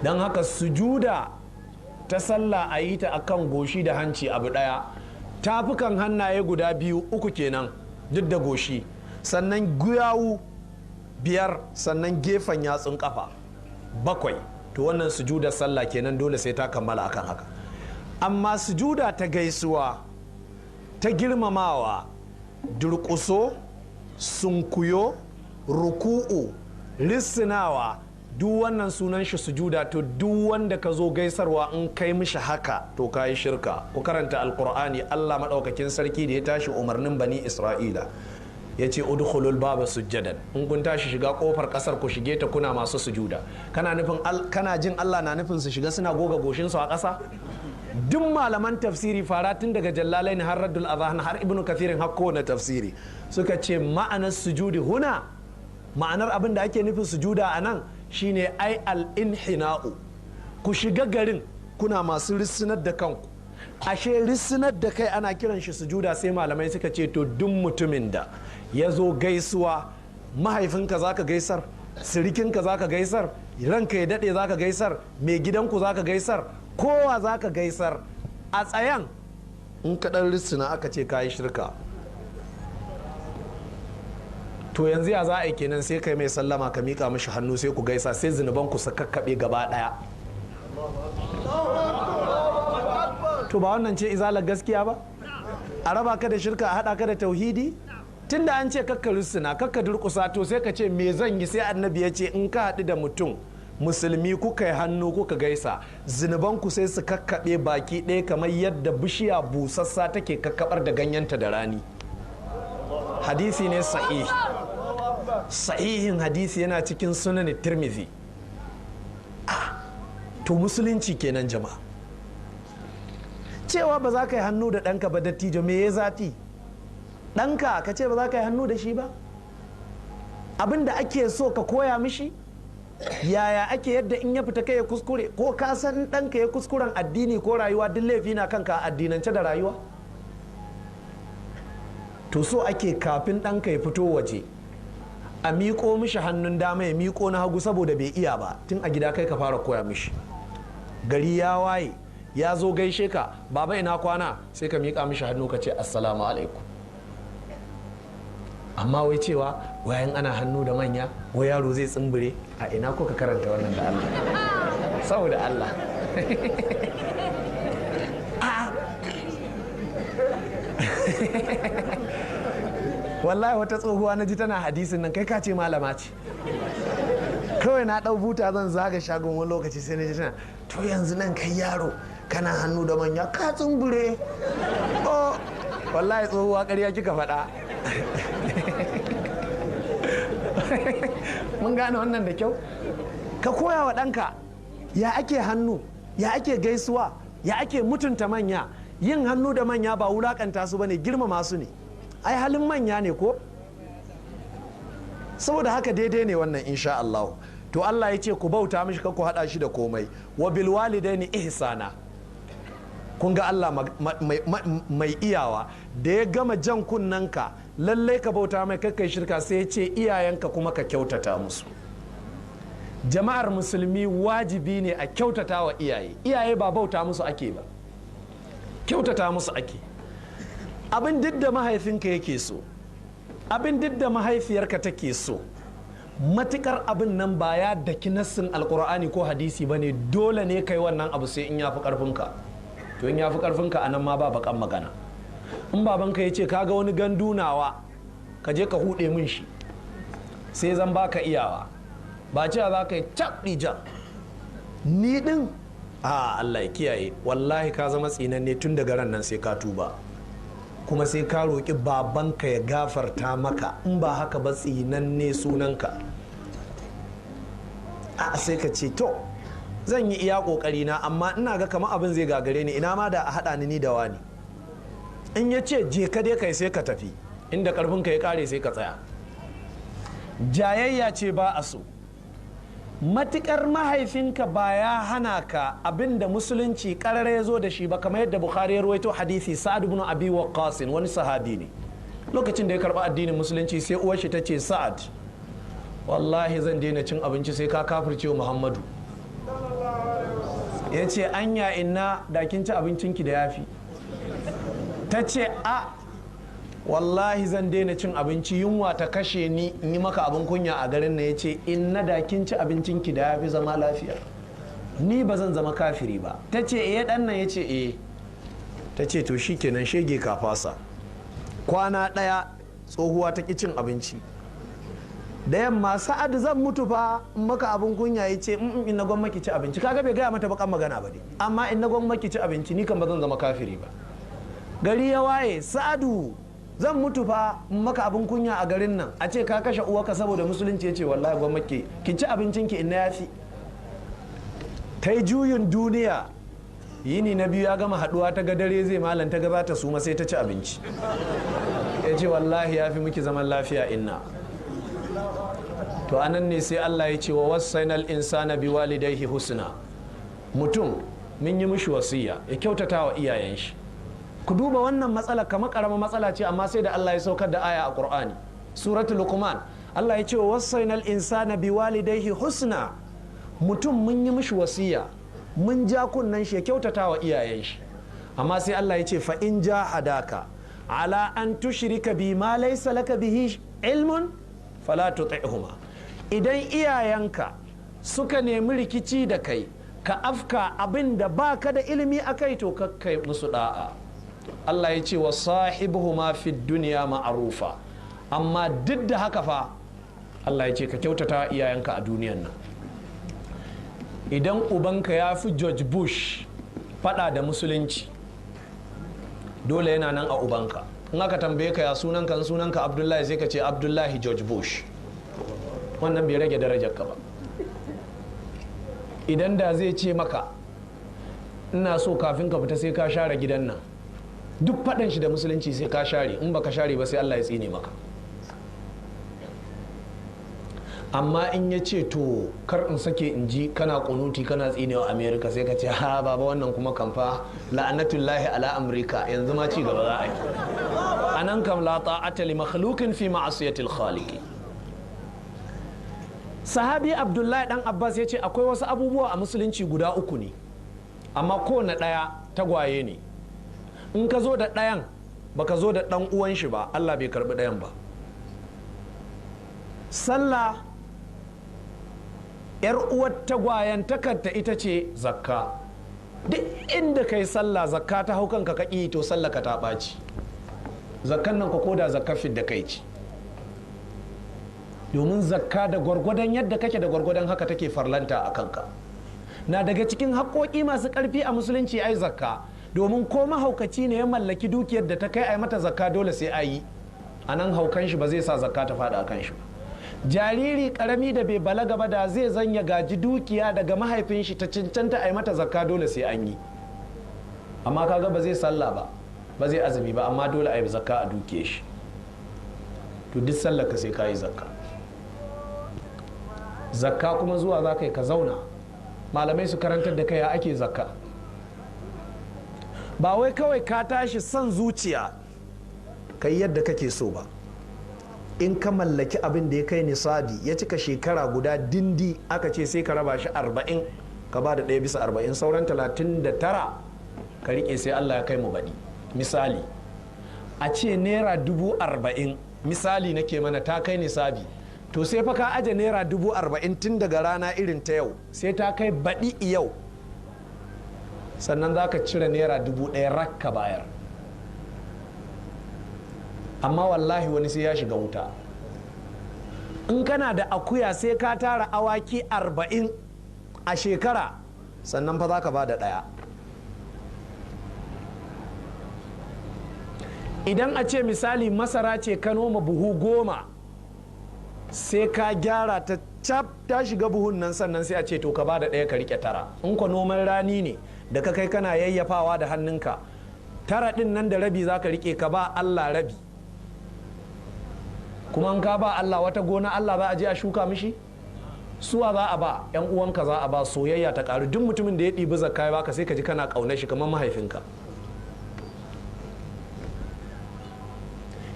Speaker 1: Don haka sujuda ta sallah a yi ta akan goshi da hanci abu ɗaya, tafukan hannaye guda 2 3 kenan duk da goshi, sannan guyawu 5, sannan gefen yatsun kafa 7. To wannan sujudar sallah kenan, dole sai ta kammala akan haka. Amma sujuda ta gaisuwa, ta girmamawa, durƙuso, sunkuyo, ruku'u, lissinawa, duk wannan sunan shi sujuda. To duk wanda ka zo gaisarwa in kai mishi haka to ka yi shirka. Ku karanta alkur'ani, Allah maɗaukakin sarki da ya tashi umarnin bani Isra'ila ya ce udkhulul baba sujjadan, in kun tashi shiga kofar kasar ku shige ta kuna masu sujuda. Kana jin Allah na nufin su shiga suna goga goshin su a ƙasa? Duk malaman tafsiri, fara tun daga Jallalaini har Raddul Adhan har Ibn Kathirin har kowane tafsiri, suka ce ma'anar sujudi huna, ma'anar abin da ake nufin sujuda a nan shine ai al-inhina'u, ku shiga garin kuna masu rissinar da kanku. Ashe rissinar da kai ana kiran shi sujuda. Sai malamai suka ce to duk mutumin da ya zo gaisuwa, mahaifinka zaka gaisar, sirikinka za ka gaisar, ranka ya daɗe za ka gaisar, mai gidanku za ka gaisar, kowa za ka gaisar a tsayan. In ka ɗan rissina aka ce ka yi shirka, to yanzu ya za a yi kenan? sai kai mai sallama ka miƙa mishi hannu sai ku gaisa, sai zunubanku su kakkaɓe gaba ɗaya. to ba wannan ce izalar gaskiya ba? a raba ka da shirka, a haɗa ka da tauhidi? tunda an ce kakka rissina, kakka durƙusa, to sai ka ce me zan yi? sai annabi ya ce in ka haɗu da mutum musulmi kuka yi hannu kuka gaisa, zunubanku sai su kakkaɓe baki ɗaya kamar yadda bishiya busassa take kakkaɓar da ganyenta da rani. hadisi ne sahihi, sahihin hadisi yana cikin sunan tirmidhi. to musulunci kenan jama'a. cewa ba za ka yi hannu da ɗanka ba dattijo, me ya zafi? ɗanka ka ce ba za ka yi hannu da shi ba? abin da ake so ka koya mishi yaya ake, yadda in ya fita kai ya kuskure, ko ka san ɗanka ya kuskuren addini ko rayuwa duk laifi na kanka a addinance da rayuwa? to so ake kafin ɗanka ya fito waje a miƙo mishi hannun dama ya miƙo na hagu saboda bai iya ba, tun a gida kai ka fara koya mishi. gari ya waye ya zo gaishe ka, baba ina kwana, sai ka miƙa mishi hannu ka ce assalamu alaikum. amma wai cewa wayan ana hannu da manya wai yaro zai tsimbire, a ina ko ka karanta wannan da Allah? saboda Allah. wallahi wata tsohuwa na ji tana hadisin nan, kai ka ce malama ce. kawai na ɗau buta zan zaga shagon wani lokaci sai na ji tana, to yanzu nan kai yaro kana hannu da manya ka tsimbire. oh wallahi tsohuwa ƙarya kika faɗa. mun gane wannan da kyau. ka koya wa ɗanka ya ake hannu, ya ake gaisuwa, ya ake mutunta manya. yin hannu da manya ba wulakanta su bane, girmama su ne. ai halin manya ne ko? saboda haka daidai ne wannan insha Allah. to Allah ya ce ku bauta mishi, ka ku hada shi da komai. wa bil walidaini ihsana. kun ga Allah mai iyawa da ya gama jan kunnanka lallai ka bauta mai, kai shirka, sai ya ce iyayenka kuma ka kyautata musu. jama'ar musulmi wajibi ne a kyautata wa iyaye. iyaye ba bauta musu ake ba, kyautata musu ake. abin duk da mahaifinka yake so, abin duk da mahaifiyarka take so, matukar abin nan ba ya daki nassin alkur'ani ko hadisi ba ne, dole ne kai wannan abu sai in ya fi karfinka. to in ya fi karfinka a nan ma ba bakan magana. in babanka ya ce kaga wani gandu nawa ka je ka hude min shi, sai zan baka iyawa, ba cewa za ka yi caɓi jan ni din a Allah ya kiyaye, wallahi ka zama tsinanne tun daga ran nan sai ka tuba, kuma sai ka roƙi babanka ya gafarta maka. in ba haka ba tsinanne sunanka. a sai ka ce to zan yi iya ƙoƙari na, amma ina ga kama abin zai gagare ni, ina ma da a haɗa ni da wani. in ya ce je ka dai kai sai ka tafi, inda ƙarfinka ya ƙare sai ka tsaya. jayayya ce ba a so. matukar mahaifinka ba ya hana ka abin da musulunci ƙarar ya zo da shi ba, kamar yadda Bukhari ya rawaito hadisi, Sa'ad ibn Abi Waqqas wani sahabi ne, lokacin da ya karɓi addinin musulunci sai uwar shi ta ce, Sa'ad wallahi zan daina cin abinci sai ka kafirce wa Muhammadu. ya ce anya inna da kin ci abincinki da yafi. ta ce a wallahi zan daina cin abinci, yunwa ta kashe ni in yi maka abin kunya a garin na. ya ce inna da kin ci abincinki da yafi zama lafiya, ni ba zan zama kafiri ba. ta ce dan nan ya ce ta ce to shikenan shege ka fasa. kwana ɗaya tsohuwa ta ki cin abinci. da yamma, Sa'ad zan mutu fa in maka abin kunya. ya ce in na gwamma ki ci abinci. kaga bai gaya mata bakan magana ba dai, amma in na gwamma ki ci abinci ni kan ba zan zama kafiri ba. gari ya waye, Sa'adu zan mutu fa in maka abin kunya a garin nan, a ce ka kashe uwarka saboda musulunci. ya ce wallahi gwamma ki ci abincinki in na yafi. ta yi juyin duniya, yini na biyu ya gama haduwa, ta ga dare zai malam, ta ga za ta suma, sai ta ci abinci. ya ce wallahi ya fi miki zaman lafiya inna. to anan ne sai Allah ya ce wa wasainal insana bi walidayhi husna. mutum mun yi mishi wasiya ya kyautata wa iyayen shi. ku duba wannan matsala kamar karamar matsala ce, amma sai da Allah ya saukar da aya a Qur'ani. suratul luqman Allah ya ce wasainal insana biwalidayhi husna, mutum mun yi mishi wasiya, mun ja kunnan shi ya kyautata wa iyayen shi, amma sai Allah ya ce fa in jahadaka ala an tushrika bi ma laysa laka bihi ilmun fala tuti'huma, idan iyayenka suka nemi rikici da kai ka afka abin da baka da ilimi akai to kakkai musu da'a. Allah ya ce wa sahibuhuma fid dunya ma'rufa, amma duk da haka fa Allah ya ce ka kyautata iyayenka a duniyan nan. Idan ubanka ya fi George Bush fada da musulunci, dole yana nan a ubanka. In aka tambaye ka ya sunanka Abdullahi, sai ka ce Abdullahi George Bush, wannan bai rage darajarka ba. Idan da zai ce maka ina so kafin ka fita sai ka share gidan nan, duk faɗan shi da musulunci sai ka share, in baka share ba sai Allah ya tsine maka. Amma in ya ce to kar in sake in ji kana kunuti kana tsinewa Amerika, sai ka ce ha baba wannan kuma kamfa la'anatullahi ala Amurka, yanzu ma ci gaba za a yi. Anan kam la ta'ata li makhluqin fi ma'asiyatil khaliqi. Sahabi Abdullahi dan Abbas ya ce akwai wasu abubuwa a musulunci guda uku ne, amma kowane ɗaya tagwaye ne. In ka zo da ɗayan baka zo da ɗan uwan shi ba, Allah bai karbi ɗayan ba. Sallah yar uwar tagwayen takarta ita ce zakka. Duk inda kai sallah zakka ta hau kanka kaki to sallah ka ta ɓaci. Zakkan nan ka koda zakka fidda kai ce, domin zakka da gwargwadon yadda kake da gwargwadon haka take farlanta a kanka. Na daga cikin haƙoƙi masu ƙarfi a musulunci ai zakka, domin ko mahaukaci ne ya mallaki dukiyar da ta kai ai mata zakka dole sai a yi. A nan haukan shi ba zai sa zakka ta faɗa a kan shi ba. Jariri karami da bai balaga ba da zai zanya gaji dukiya daga mahaifin shi ta cancanta a yi mata zakka dole sai an yi. Amma kaga ba zai sallah ba, ba zai azumi ba, amma dole a yi zakka a dukiyar shi. To duk sallah ka sai ka yi zakka. Zakka kuma zuwa za ka yi ka zauna malamai su karantar da kai ya ake zakka. Ba wai kawai ka tashi son zuciya ka yi yadda kake so ba. In ka mallaki abin da ya kai nisabi ya cika shekara guda dindi, aka ce sai ka raba shi 40, ka ba da 1/40, sauran 39 ka rike sai Allah ya kai mu baɗi. Misali a ce naira 40,000 misali nake mana ta kai nisabi, to sai fa ka aje naira 40,000 tun daga rana irin ta yau sai ta kai baɗi yau, sannan za ka cire naira 1,000 rakka bayar. Amma wallahi wani sai ya shiga wuta. In kana da akuya sai ka tara awaki 40 a shekara, sannan fa za ka ba da ɗaya. Idan a ce misali masara ce ka noma buhu 10, sai ka gyara ta cap ta shiga buhun nan, sannan sai a ce to ka ba da ɗaya ka rike 9. In ka noman rani ne da ka kai kana yayyafawa da hannunka, 9 ɗin nan da rabi za ka rike ka ba Allah rabi. Kuma in ka ba Allah wata gona, Allah za a je a shuka mishi? Suwa za a ba? Yan uwanka za a ba, soyayya ta karu. Duk mutumin da ya ɗibi zakka ya baka sai ka ji kana ƙaunar shi kamar mahaifinka.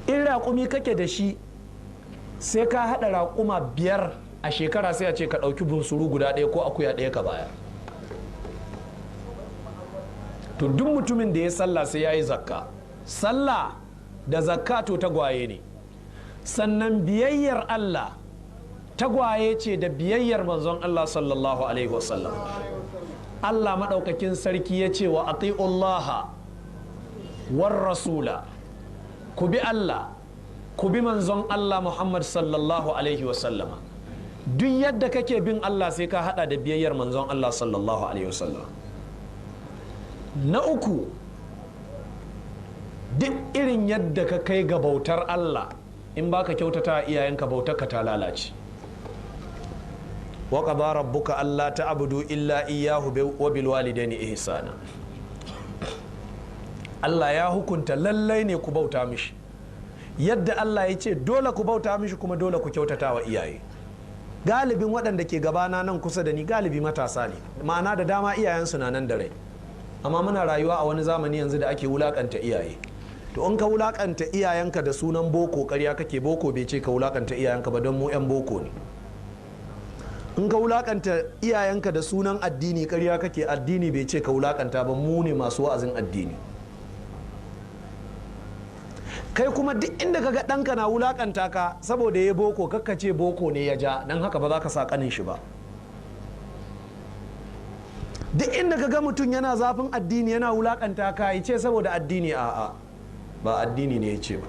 Speaker 1: In raƙumi kake da shi sai ka haɗa raƙuma 5 a shekara, sai a ce ka ɗauki bunsuru guda ɗaya ko akuya ɗaya ka bayar. To duk mutumin da ya sallah sai ya yi zakka. Sallah da zakka to tagwaye ne. Sannan biyayyar Allah tagwaye ce da biyayyar manzon Allah sallallahu alaihi wasallam. Allah maɗaukakin sarki ya ce wa ati'ullaha war rasula, ku bi Allah ku bi manzon Allah Muhammad sallallahu alaihi wasallama. Duk yadda kake bin Allah sai ka hada da biyayyar manzon Allah sallallahu alaihi wasallam. Na uku, duk irin yadda ka kai ga bautar Allah, in baka kyautata iyayenka bautarka ta lalace. wa qada rabbuka alla ta'budu illa iyyahu wa bil walidaini ihsana. Allah ya hukunta lallai ne ku bauta mishi, yadda Allah ya ce dole ku bauta mishi kuma dole ku kyautata wa iyaye. Galibin waɗanda ke gabana nan kusa da ni galibi matasa ne, ma'ana da dama iyayensu na nan da rai, amma muna rayuwa a wani zamani yanzu da ake wulakanta iyaye. to in ka wulakanta iyayenka da sunan boko ƙarya kake, boko bai ce ka wulakanta iyayenka ba don mu 'yan boko ne. In ka wulakanta iyayenka da sunan addini ƙarya kake, addini bai ce ka wulakanta ba, mu ne masu wa'azin addini. Kai kuma duk inda kaga ɗanka na wulakanta ka saboda ya boko, kakka ce boko ne ya ja, don haka ba za ka sa ƙanin shi ba. Duk inda kaga mutum yana zafin addini yana wulakanta ka, ya ce saboda addini, a'a ba addini ne ya ce ba.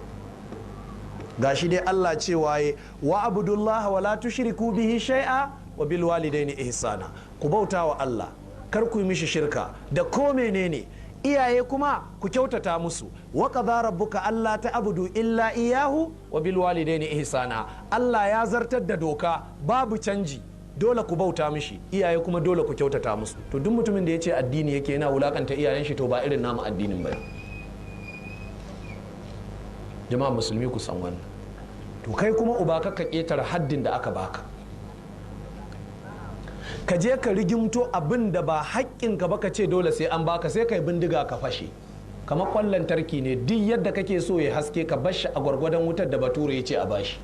Speaker 1: Gashi dai Allah cewa ya wa abudullah wa la tushriku bihi shay'a wa bil walidaini ihsana, ku bauta wa Allah kar ku yi mishi shirka da ko menene, iyaye kuma ku kyautata musu. Wa qadara rabbuka alla ta'budu illa iyyahu wa bil walidaini ihsana. Allah ya zartar da doka babu canji, dole ku bauta mishi, iyaye kuma dole ku kyautata musu. To duk mutumin da ya ce addini yake yana wulakanta iyayen shi, to ba irin namu addinin ba. Jama'a musulmi ku san wannan. To kai kuma uba ka ketare haddin da aka baka, ka je ka rigimto abin da ba haƙƙinka ba, ka ce dole sai an baka, sai kai bindiga ka fashe. Kamar kwallon tarki ne, duk yadda kake so ya haske ka bashi a gwargwadon wutar da bature ya ce a bashi.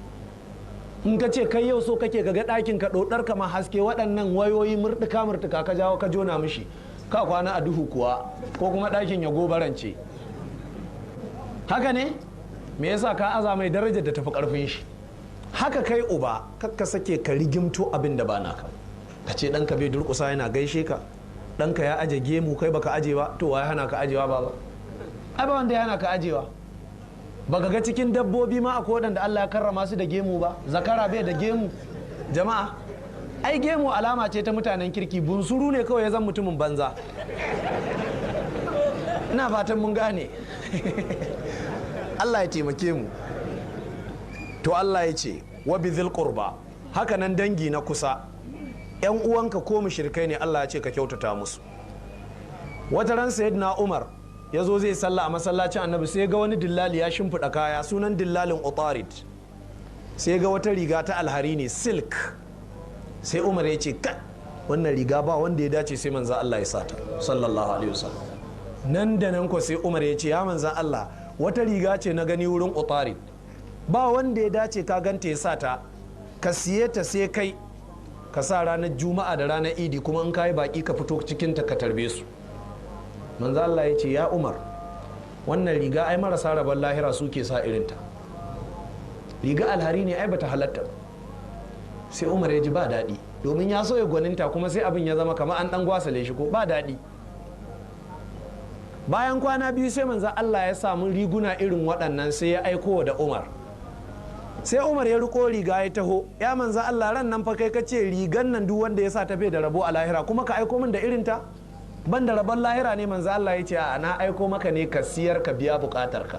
Speaker 1: In ka ce kai yau so kake ga ɗakin ka ɗoɗar kama haske, waɗannan wayoyi murtuka ka jawo ka jona mishi, ka kwana a duhu kuwa, ko kuma ɗakin ya gobarance. Haka ne? Me yasa ka aza mai darajar da tafi ƙarfin shi? Haka kai uba, kakka sake ka rigimto abin da ba naka. Ka ce ɗanka bai durƙusa yana gaishe ka, ɗanka ya aje gemu kai baka aje ba, to wa ya hana ka ajewa ba? Ai ba wanda ya hana ka ajewa. Baka ga cikin dabbobi ma akwai waɗanda Allah ya karrama su da gemu ba? Zakara bai da gemu. Jama'a, ai gemu alama ce ta mutanen kirki, bunsuru ne kawai ya zan mutumin banza. Ina fatan mun gane. Allah ya taimake mu. To Allah ya ce wa bizil qurba, haka nan dangi na kusa, 'yan uwanka ko mushrikai ne, Allah ya ce ka kyautata musu. Wata ran sayyidina Umar ya zo zai salla a masallacin Annabi, sai ga wani dillali ya shimfiɗa kaya, sunan dillalin Utarid, sai ga wata riga ta alhari ne, silk. Sai Umar ya ce ka wannan riga ba wanda ya dace sai manzan Allah ya sata sallallahu alaihi wasallam. Nan da nan ko sai Umar ya ce ya manzan Allah, wata riga ce na gani wurin Utarid, ba wanda ya dace ka ganta ya sata, ka siye ta sai kai ka sa ranar juma'a da ranar idi, kuma in kayi baki ka fito cikinta ka tarbe su. Manzo Allah ya ce ya Umar, wannan riga ai marasa rabon lahira suke sa irinta, riga alhari ne ai bata halatta ba. Sai Umar ya ji ba daɗi, domin ya so ya gwaninta, kuma sai abin ya zama kamar an ɗan gwasale shi, ko ba daɗi. Bayan kwana biyu sai manzo Allah ya samu riguna irin waɗannan, sai ya aiko da Umar. Sai Umar ya riko riga ya taho, ya manzo Allah, ran nan fa kai ka ce rigan nan duk wanda ya sa ta bai da rabo a lahira, kuma ka aiko min da irinta? Ban da rabon lahira ne? Manzo Allah ya ce a na aiko maka ne ka siyar ka biya bukatarka.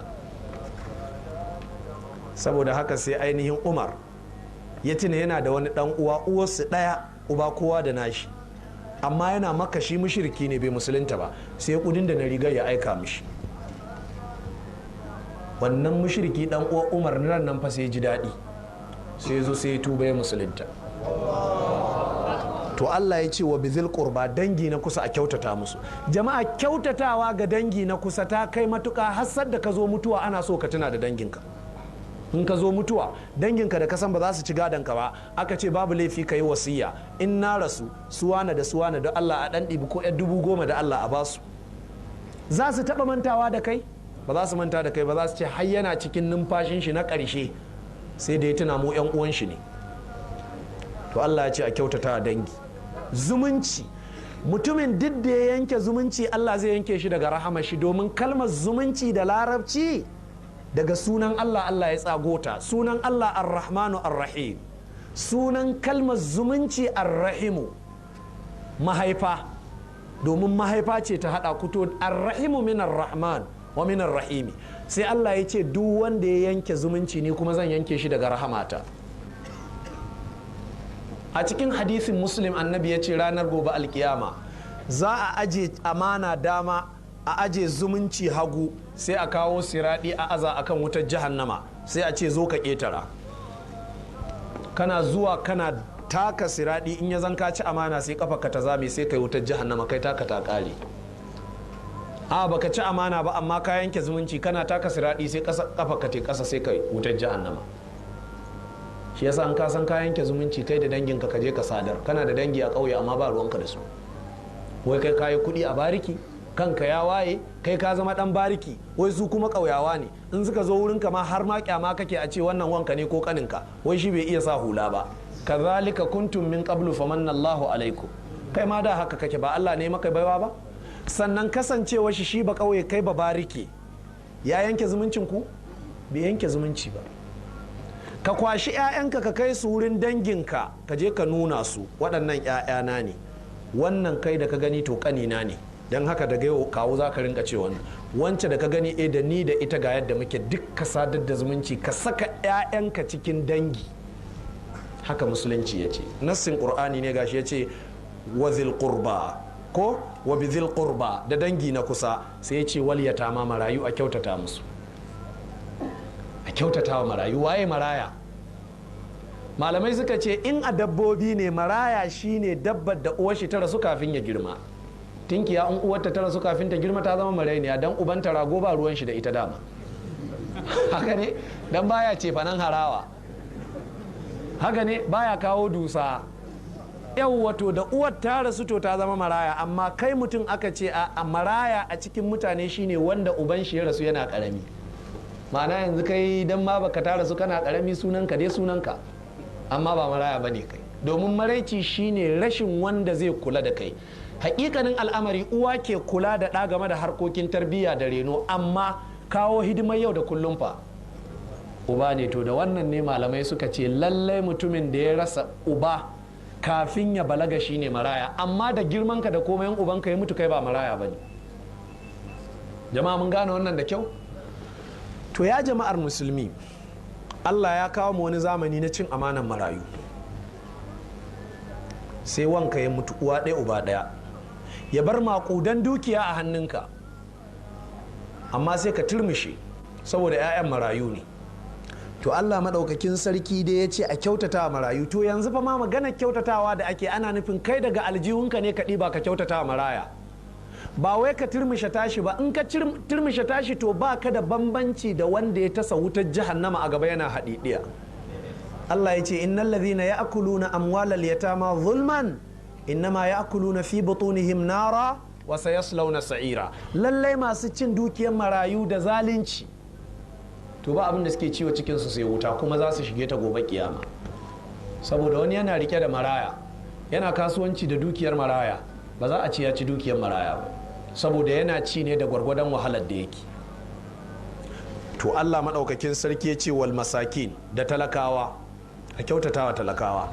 Speaker 1: Saboda haka sai ainihin Umar ya tuna yana da wani dan uwa, uwarsu ɗaya uba kowa da nashi, amma yana maka shi mushriki ne bai musulunta ba, sai kudin da na rigar ya aika mishi. Wannan mushriki dan uwa Umar nan fa sai ji daɗi, sai zo sai ya tuba ya musulunta. To Allah ya ce wa bizil qurba, dangi na kusa a kyautata musu. Jama'a, kyautatawa ga dangi na kusa ta kai matuƙa, har da ka zo mutuwa ana so ka tuna da danginka. In ka zo mutuwa, danginka da kasan ba za su ci gadonka ba, aka ce babu laifi ka yi wasiya, in na rasu suwana da suwana da Allah a ɗan ɗibi ko 10,000 da Allah a basu. Za su taɓa mantawa da kai? Ba za su manta da kai ba, za su ce har yana cikin numfashin shi na ƙarshe sai da ya tuna mu 'yan uwan shi ne. To Allah ya ce a kyautata a dangi. Zumunci, mutumin duk da ya yanke zumunci Allah zai yanke shi daga rahama shi, domin kalmar zumunci da larabci daga sunan Allah ya tsagota. Sunan Allah ar-Rahmanu ar-Rahim, sunan kalmar zumunci ar-Rahimu, mahaifa, domin mahaifa ce ta hada kuto. Ar-Rahimu min ar-Rahman wa min ar-Rahimi. Sai Allah ya ce duk wanda ya yanke zumunci ni kuma zan yanke shi daga rahamata. A cikin hadisin Muslim annabi ya ce ranar gobe alkiyama za a aje amana dama, a aje zumunci hagu, sai a kawo siradi a aza akan wutar jahannama, sai a ce zo ka ketara. Kana zuwa kana taka siradi, in ya zanka ci amana sai kafa ka ta zame, sai kai wutar jahannama, kai taka ta kare. a baka ci amana ba amma ka yanke zumunci kana taka siradi sai kafa ka te kasa sai kai wutar jahannama. shi yasa an ka san ka yanke zumunci kai da danginka ka je ka sadar. Kana da dangi a ƙauye amma ba ruwanka da su, wai kai kayi kuɗi a bariki, kanka ya waye, kai ka zama dan bariki, wai su kuma ƙauyawa ne, in suka zo wurin ka ma har ma kyama kake a ce wannan wanka ne ko kaninka, wai shi bai iya sa hula ba. kazalika kuntum min qablu famanna Allahu alaikum. Kai ma da haka kake, ba Allah ne maka baiwa ba. Sannan kasancewa shi ba ƙauye kai ba bariki, ya yanke zumuncin ku? Bai yanke zumunci ba. Ka kwashi 'ya'yanka ka kai su wurin danginka, ka je ka nuna su waɗannan 'ya'yana ne, wannan kai da ka gani to kanina ne, don haka daga yau kawo za ka rinka ce wannan, wance da ka gani da ni da ita ga yadda muke, duk ka sadar da zumunci, ka saka 'ya'yanka cikin dangi. Haka musulunci ya ce, nassin qur'ani ne gashi ya ce wa zil qurba ko wa bi zil qurba, da dangi na kusa, sai ya ce wal yatama, marayu a kyautata musu, a kyautata wa marayu. Waye maraya? Malamai suka ce in a dabbobi ne, maraya shine dabbar da uwar shi ta rasu kafin ya girma. Tinkiya in uwarta ta rasu kafin ta girma ta zama marainiya, dan ubanta rago ba ruwan shi da ita dama. Haka ne, dan baya ce fanan harawa, haka ne, baya kawo dusa. Yau wato da uwar ta rasu to ta zama maraya. Amma kai mutum aka ce a maraya a cikin mutane shine wanda uban shi ya rasu yana karami. Ma'ana yanzu kai dan ma baka ta rasu kana karami, sunanka dai sunanka, amma ba maraya bane kai, domin maraici shine rashin wanda zai kula da kai. Hakikanin al'amari uwa ke kula da ɗa game da harkokin tarbiyya da reno, amma kawo hidimar yau da kullum fa uba ne. To da wannan ne malamai suka ce lallai mutumin da ya rasa uba kafin ya balaga shine maraya, amma da girmanka da komai ubanka ya mutu kai ba maraya bane. Jama'a mun gane wannan da kyau. To ya jama'ar musulmi, Allah ya kawo mu wani zamani na cin amanan marayu. Sai wanka ya mutu uwa ɗaya uba ɗaya, ya bar maƙudan dukiya a hannunka, amma sai ka turmushe saboda 'ya'yan marayu ne. To Allah maɗaukakin sarki dai ya ce a kyautata wa marayu. To yanzu fa ma maganar kyautatawa da ake, ana nufin kai daga aljihunka ne ka ɗiba ka kyautata wa maraya, ba wai ka turmushe tashi ba. In ka turmushe tashi to ba ka da bambanci da wanda ya tasa wutar jahannama a gaba yana haɗiɗiya. Allah ya ce innal ladhina ya'kuluna amwalal yatama zulman innama ya'kuluna fi butunihim nara wa sayaslawna sa'ira. Lallai masu cin dukiyar marayu da zalunci to ba abin da suke ciwo cikin su sai wuta, kuma za su shige ta gobe kiyama. Saboda wani yana rike da maraya, yana kasuwanci da dukiyar maraya, ba za a ci ya ci dukiyar maraya ba, saboda yana ci ne da gwargwadon wahalar da yake. To Allah maɗaukakin sarki ya ce wal masakin, da talakawa, a kyautatawa talakawa.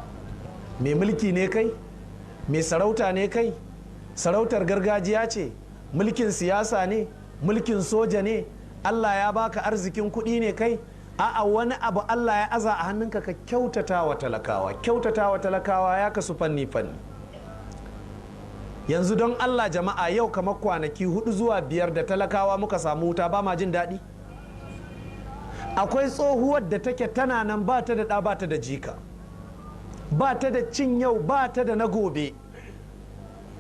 Speaker 1: Mai mulki ne kai, mai sarauta ne kai, sarautar gargajiya ce, mulkin siyasa ne, mulkin soja ne, Allah ya baka arzikin kuɗi ne kai, a'a wani abu Allah ya aza a hannunka, ka kyautatawa talakawa. Kyautatawa talakawa ya kasu fanni fanni. Yanzu don Allah jama'a, yau kamar kwanaki 4 zuwa 5 da talakawa muka samu wuta, ba ma jin daɗi. Akwai tsohuwar da take tana nan, ba ta da ɗa ba ta da jika, ba ta da cin yau ba ta da na gobe,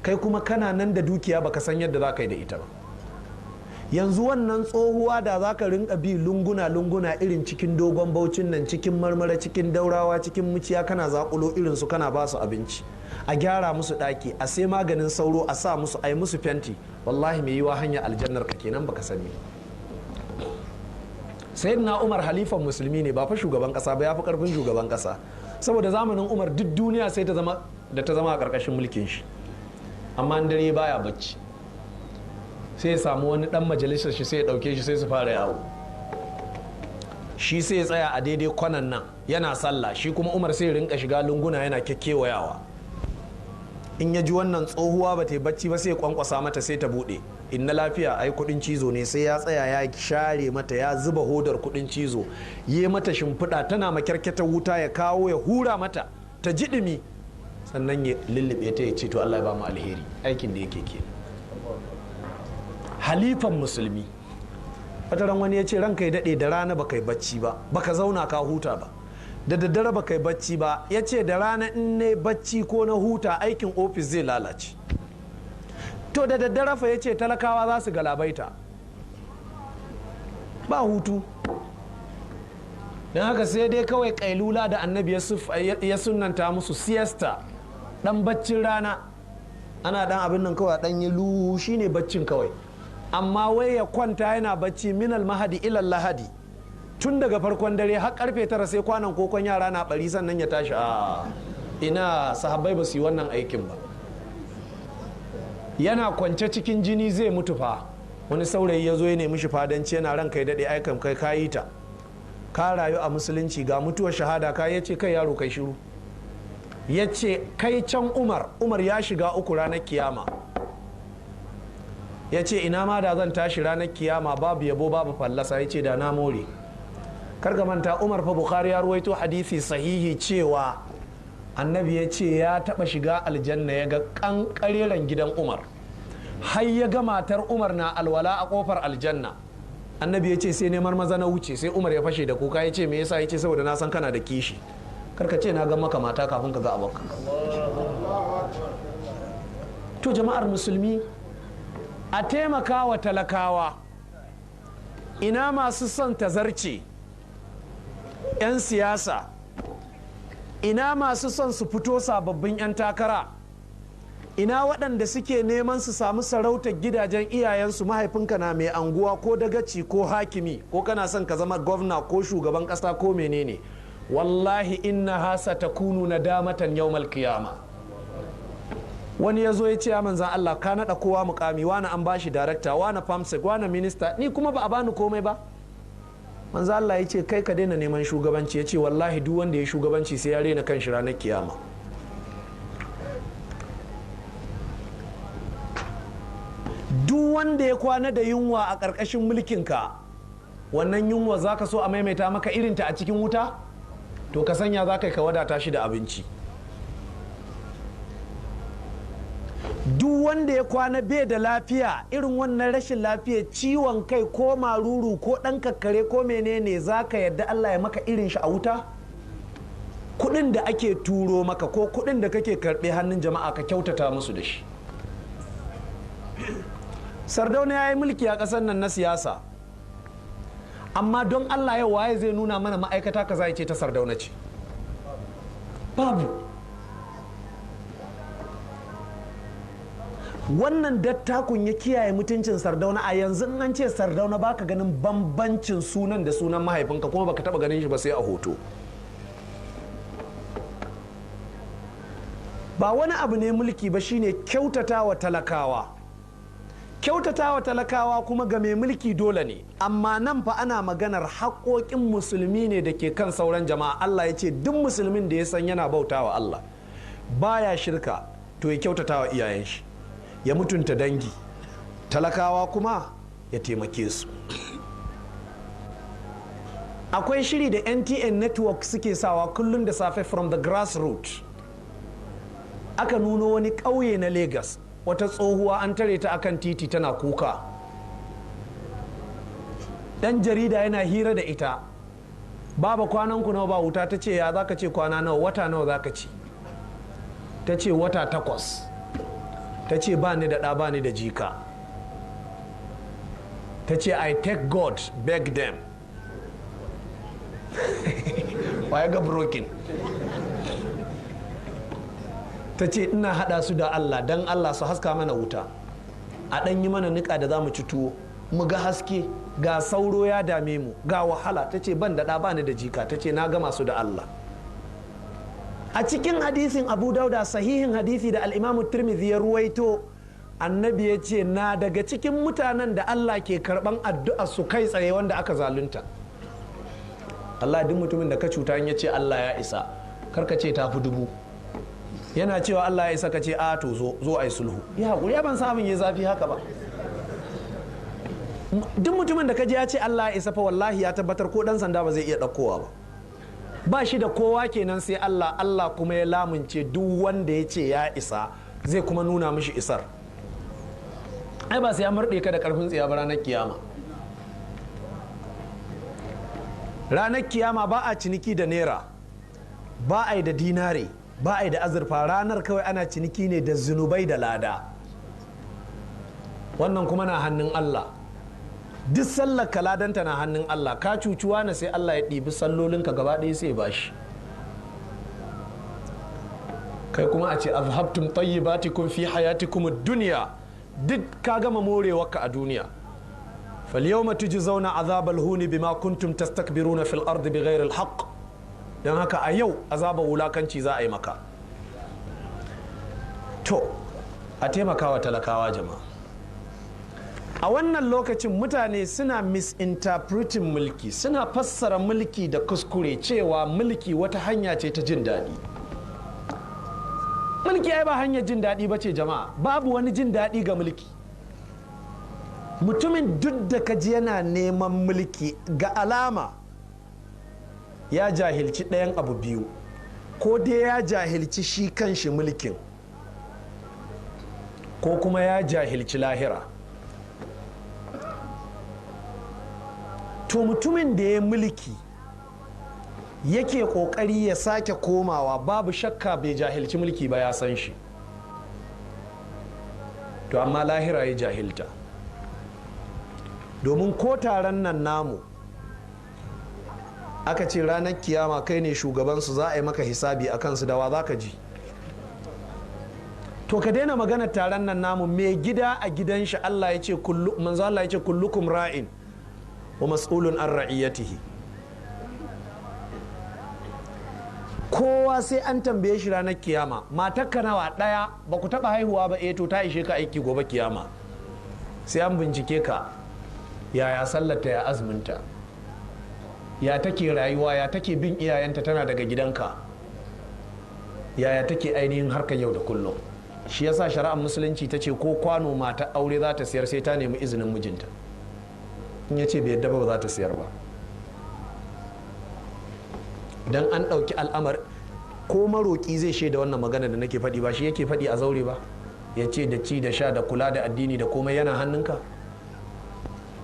Speaker 1: kai kuma kana nan da dukiya baka san yadda za ka yi da ita ba. Yanzu wannan tsohuwa da za ka rinka bi lunguna-lunguna irin cikin dogon Baucin nan, cikin Marmara, cikin Daurawa, cikin Muciya, kana zakulo irinsu kana ba su abinci, a gyara musu ɗaki, a sai maganin sauro, a sa musu, a yi musu fenti, wallahi mai yiwa hanyar aljannar ka kenan baka sani. Sayyidina Umar halifan musulmi ne, ba fa shugaban kasa ba, ya fi karfin shugaban kasa, saboda zamanin Umar duk duniya sai ta zama a karkashin mulkin shi, amma dare baya bacci, sai ya samu wani dan majalisar shi sai ya dauke shi sai su fara yawo, shi sai ya tsaya a daidai kwanan nan yana sallah, shi kuma Umar sai ya rinka shiga lunguna yana kekkewayawa. In ya ji wannan tsohuwa ba ta yi bacci ba sai ya kwankwasa mata sai ta bude, inna lafiya, ai kudin cizo ne, sai ya tsaya ya share mata, ya zuba hodar kudin cizo, yi mata shimfiɗa, tana makyarketar wuta ya kawo ya hura mata ta ji ɗumi, sannan ya lullube ta ya ce to Allah ya ba mu alheri. Aikin da yake ke halifan musulmi. Wataran wani ya ce ranka ya daɗe, da rana baka yi bacci ba, baka zauna ka huta ba, da daddare baka yi bacci ba. Ya ce da rana in ne bacci ko na huta aikin ofis zai lalace, to da daddare fa ya ce talakawa za su galabaita ba hutu, don haka sai dai kawai kailula da annabi ya sunanta musu siesta, dan baccin rana, ana dan abin nan kawai dan yi luhu shine baccin kawai, amma wai ya kwanta yana bacci minal mahadi ilal lahadi tun daga farkon dare har karfe 9 sai kwanan kokon yara na bari sannan ya tashi. Ina sahabbai ba su yi wannan aikin ba. Yana kwance cikin jini zai mutu fa, wani saurayi ya zo ya nemi shi fadanci, yana ran kai daɗe aikan kai kayi ta, ka rayu a musulunci ga mutuwar shahada ka, ya ce kai yaro kai shiru, ya ce kai can umar ya shiga uku ranar kiyama, ya ce ina ma da zan tashi ranar kiyama babu yabo babu fallasa, ya ce da na more. Karga manta Umar fa Bukhari ya ruwaito hadisi sahihi cewa annabi ya ce ya taba shiga aljanna ya ga kankareren gidan Umar, har ya ga matar Umar na alwala a kofar aljanna. Annabi ya ce sai neman maza na wuce, sai Umar ya fashe da kuka, ya ce me yasa? Ya ce saboda na san kana da kishi, karka ce na ga maka mata kafin ka ga abokan. To jama'ar musulmi, a taimaka wa talakawa. Ina masu son tazarce 'yan siyasa, ina masu son su fito sababbin 'yan takara, ina waɗanda suke neman su samu sarautar gidajen iyayensu, mahaifinka na mai anguwa ko dagaci ko hakimi, ko kana son ka zama gwamna ko shugaban ƙasa ko menene, wallahi inna hasa ta kunu na damatan yawmal kiyama. Wani ya zo ya ce ya manzan Allah ka naɗa kowa mukami, wani an bashi darakta, wani famsek, wani minista, ni kuma ba a bani komai ba. Manzan Allah ya ce kai ka daina neman shugabanci, ya ce wallahi duk wanda ya shugabanci sai ya rena kan shi ranar kiyama. Duk wanda ya kwana da yunwa a ƙarƙashin mulkinka, wannan yunwa za ka so a maimaita maka irinta a cikin wuta? To ka sanya za ka wadata shi da abinci. Duk wanda ya kwana bai da lafiya, irin wannan rashin lafiya, ciwon kai ko maruru ko ɗan kakkare ko menene, za ka yadda Allah ya maka irin shi a wuta? Kuɗin da ake turo maka ko kuɗin da kake karɓe hannun jama'a ka kyautata musu da shi. Sardauna ya yi mulki a ƙasar nan na siyasa, amma don Allah yau waye zai nuna mana ma'aikata kaza ya ce ta Sardauna ce? Babu. Wannan dattakun ya kiyaye mutuncin Sardauna. A yanzu in an ce Sardauna baka ganin bambancin sunan da sunan mahaifinka, kuma baka taba ganin shi ba sai a hoto. Ba wani abu ne mulki ba, shine kyautatawa talakawa. Kyautatawa talakawa kuma ga mai mulki dole ne, amma nan fa ana maganar haƙoƙin musulmi ne da ke kan sauran jama'a. Allah ya ce duk musulmin da ya san yana bautawa Allah, baya shirka, to ya kyautatawa iyayen shi, ya mutunta dangi, talakawa kuma ya taimake su. Akwai shiri da NTN network suke sawa kullum da safe, from the grassroots. Aka nuno wani ƙauye na Lagos, wata tsohuwa an tare ta akan titi tana kuka, dan jarida yana hira da ita, baba kwanan ku nawa ba wuta? Ta ce ya zaka ce kwana nawa, wata nawa zaka ci? Ta ce wata 8. Ta ce ba ni da ɗa ba ni da jika. Ta ce I take God beg them. Waya ga broken. Ta ce ina haɗa su da Allah, don Allah su haska mana wuta, a ɗan yi mana niƙa da za mu ci tuwo, mu ga haske, ga sauro ya dame mu, ga wahala. Ta ce ban da ɗa ba ni da jika. Ta ce na gama su da Allah. A cikin hadisin Abu Dauda, sahihin hadisi da al-Imam Tirmidhi ya ruwaito, annabi ya ce na daga cikin mutanen da Allah ke karɓan addu'a su kai tsaye wanda aka zalunta. Allah duk mutumin da ka cuta ya ce Allah ya isa, karka ce tafi 1000. Yana cewa Allah ya isa ka ce a to zo a yi sulhu. Ya haƙuri, ya ban sabon ya zafi haka ba. Duk mutumin da ka ji ya ce Allah ya isa fa wallahi ya tabbatar ko ɗan sanda ba zai iya ɗaukowa ba. Ba shi da kowa kenan sai Allah. Allah kuma ya lamunce duk wanda ya ce ya isa zai kuma nuna mishi isar. Ai ba sai ya murɗe ka da ƙarfin tsiya ba ranar kiyama. Ranar kiyama ba a ciniki da naira, ba a yi da dinare, ba a yi da azurfa. Ranar kawai ana ciniki ne da zunubai da lada. wannan kuma na hannun Allah. Duk sallar kaladanta na hannun Allah. Ka cucuwa na sai Allah ya ɗibi sallolinka gaba ɗaya sai ya bashi. Kai kuma a ce azhabtum tayyibatikum fi hayatikum ad-dunya, duk ka gama morewarka a duniya. falyawma tujzauna azabal huni bima kuntum tastakbiruna fil ardi bighayri al-haqq. Dan haka a yau azabar wulakanci za a yi maka. To a taimakawa talakawa jama'a. A wannan lokacin mutane suna misinterpreting mulki, suna fassara mulki da kuskure cewa mulki wata hanya ce ta jin daɗi. Mulki ai ba hanyar jin daɗi ba ce jama'a, babu wani jin daɗi ga mulki. Mutumin duk da kaji yana neman mulki ga alama ya jahilci ɗayan abu biyu, ko dai ya jahilci shi kanshi mulkin, ko kuma ya jahilci lahira. To mutumin da ya mulki yake kokari ya sake komawa, babu shakka bai jahilci mulki ba, ya san shi. To amma lahira ya jahilta. Domin ko taron nan namu aka ce ranar kiyama kai ne shugabansu, za a yi maka hisabi a kansu, da wa za ka ji? To ka daina maganar taron nan namu. mai gida a gidan shi Allah ya ce manzo Allah ya ce kullukum ra'in wa mas'ulun an ra'iyatihi. Kowa sai an tambaye shi ranar kiyama. Matarka nawa? ɗaya. Ba ku taɓa haihuwa ba? To ta ishe ka aiki gobe kiyama. Sai an bincike ka, yaya sallata, ya azuminta, ya take rayuwa, ya take bin iyayenta tana daga gidanka, yaya take ainihin harkar yau da kullum. Shi yasa shari'ar musulunci ta ce ko kwano mata aure za ta siyar sai ta nemi izinin mijinta. In ya ce bai yadda ba za ta siyar ba. Dan an ɗauki al'amar, ko maroƙi zai shaida wannan magana da nake faɗi, ba shi yake faɗi a zaure ba, ya ce da ci da sha da kula da addini da komai yana hannunka.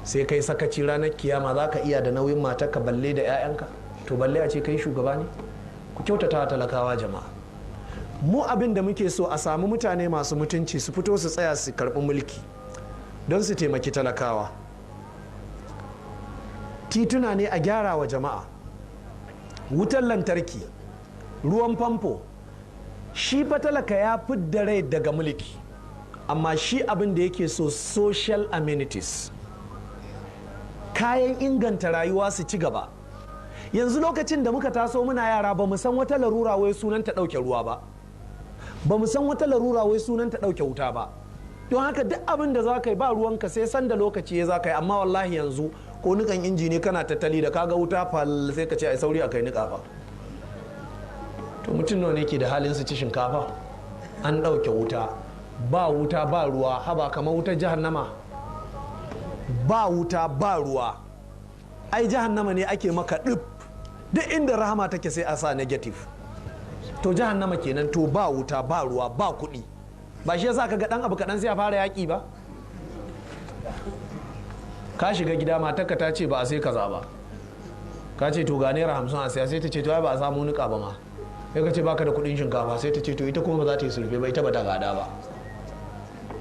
Speaker 1: Sai kai sakaci ranar kiyama za ka iya da nauyin matarka balle da 'ya'yanka. To balle a ce kai shugaba ne? Ku kyautata talakawa jama'a. Mu abin da muke so a samu mutane masu mutunci su fito su tsaya su karɓi mulki don su taimaki talakawa. Tituna ne a gyara wa jama'a, wutar lantarki, ruwan famfo. Shi fa talaka ya fidda rai daga mulki, amma shi abin da yake so social amenities, kayan inganta rayuwa su ci gaba. Yanzu lokacin da muka taso muna yara ba mu san wata larura wai sunan ta ɗauke ruwa ba, ba mu san wata larura wai sunan ta ɗauke wuta ba. Don haka duk abin da za ka yi ba ruwanka sai san da lokaci ya za ka yi. Amma wallahi yanzu ko nikan inji ne kana tattali da kaga wuta fal sai ka ce ai sauri a kai nika fa. To mutum nawa ne ke da halin su ci shinkafa? An ɗauke wuta ba ruwa, haba kamar wutar jahannama. Ba wuta ba ruwa, ai jahannama ne ake maka ɗif, duk inda rahama take sai a sa negative. To jahannama kenan. To ba wuta ba ruwa ba kuɗi, ba shi yasa kaga ɗan abu kaɗan sai a fara yaƙi ba? Ka shiga gida matarka ta ce ba a sai kaza ba, ka ce to ga naira 50 a siya, sai ta ce to ai ba a samu niƙa ba ma. Sai ka ce baka da kuɗin shinkafa, sai ta ce to ita kuma ba za ta yi sulfe ba, ita ba ta gada ba.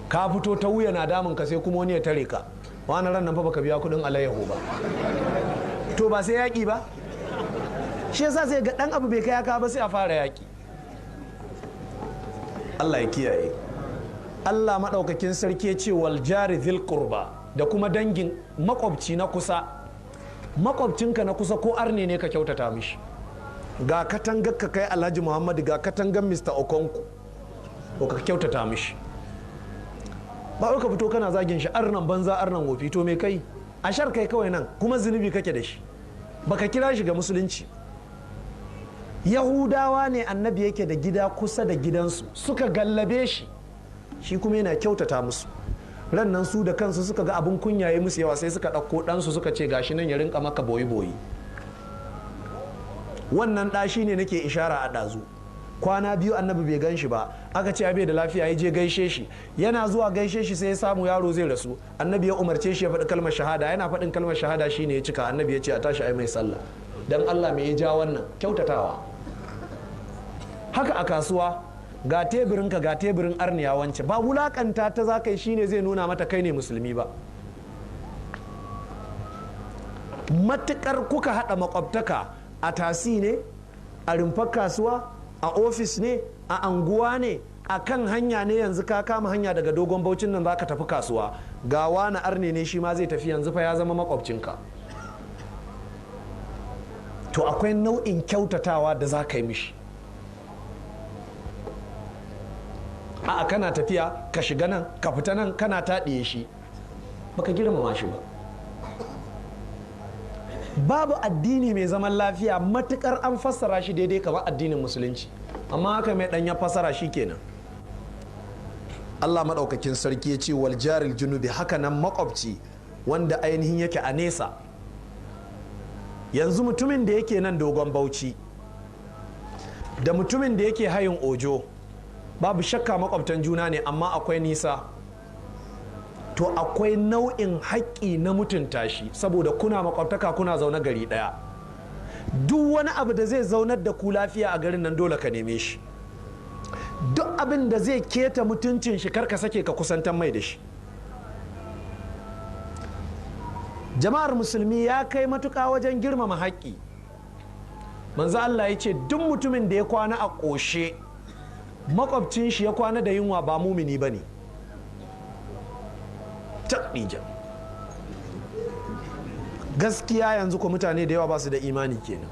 Speaker 1: Ka fito ta wuya na damun ka, sai kuma wani ya tare ka, wani ran nan fa baka biya kudin alayyahu ba. To ba sai yaƙi ba? Shi yasa sai ga ɗan abu bai kai yaka ba sai a fara yaƙi. Allah ya kiyaye. Allah maɗaukakin sarki ya ce wal jari dhil qurba, da kuma dangin makwabci na kusa. Makwabcinka na kusa ko arne ne ka kyautata mishi. Ga katangar ka kai Alhaji Muhammadu, ga katangar Mr. Okonku, ko ka kyautata mishi. Ba ka fito kana zagin shi arnan banza arnan wofi, to me kai? Ashar kai kawai nan, kuma zunubi kake da shi, baka kira shi ga musulunci. Yahudawa ne annabi yake da gida kusa da gidansu, suka gallabe shi, shi kuma yana kyautata musu. Ran nan su da kansu suka ga abin kunya ya musu yawa, sai suka ɗauko ɗansu suka ce gashi nan ya rinka maka boyi-boyi. Wannan ɗa shi ne nake ishara a ɗazu. Kwana biyu annabi bai gan shi ba, aka ce bai da lafiya, ya je gaishe shi. Yana zuwa gaishe shi sai ya samu yaro zai rasu. Annabi ya umarce shi ya faɗi kalmar shahada, yana faɗin kalmar shahada shine ya cika. Annabi ya ce a tashi ai mai sallah. Dan Allah me ya ja wannan? Kyautatawa. Haka a kasuwa ga teburinka ga teburin arniya wance, ba wulakanta ta za ka yi shine zai nuna mata kai ne musulmi ba. Matukar kuka haɗa makwabtaka a tasi ne, a rumfar kasuwa, a ofis ne, a anguwa ne, a kan hanya ne, yanzu ka kama hanya daga dogon baucin nan za ka tafi kasuwa, ga wani arne ne shi ma zai tafi, yanzu fa ya zama makwabcinka. To akwai nau'in kyautatawa da za ka yi mishi. A'a kana tafiya ka shiga nan ka fita nan kana taɗiye shi, baka girmama shi ba. Babu addini mai zaman lafiya matukar an fassara shi daidai kamar addinin musulunci, amma haka mai ɗanya fassara shi kenan. Allah maɗaukakin sarki ya ce wal jaril junubi, haka nan makwabci wanda ainihin yake a nesa. Yanzu mutumin da yake nan dogon bauchi da mutumin da yake hayin ojo, babu shakka makwabtan juna ne, amma akwai nisa. To akwai nau'in haƙƙi na mutunta shi, saboda kuna makwabtaka, kuna zaune gari ɗaya. Duk wani abu da zai zaunar da ku lafiya a garin nan dole ka neme shi. Duk abin da zai keta mutuncin shi karka sake ka kusantar mai da shi. Jama'ar musulmi ya kai matuƙa wajen girmama haƙƙi. Manzo Allah ya ce duk mutumin da ya kwana a ƙoshe, makwabcin shi ya kwana da yunwa, ba mumini ba ne. Gaskiya yanzu ko mutane da yawa ba su da imani kenan.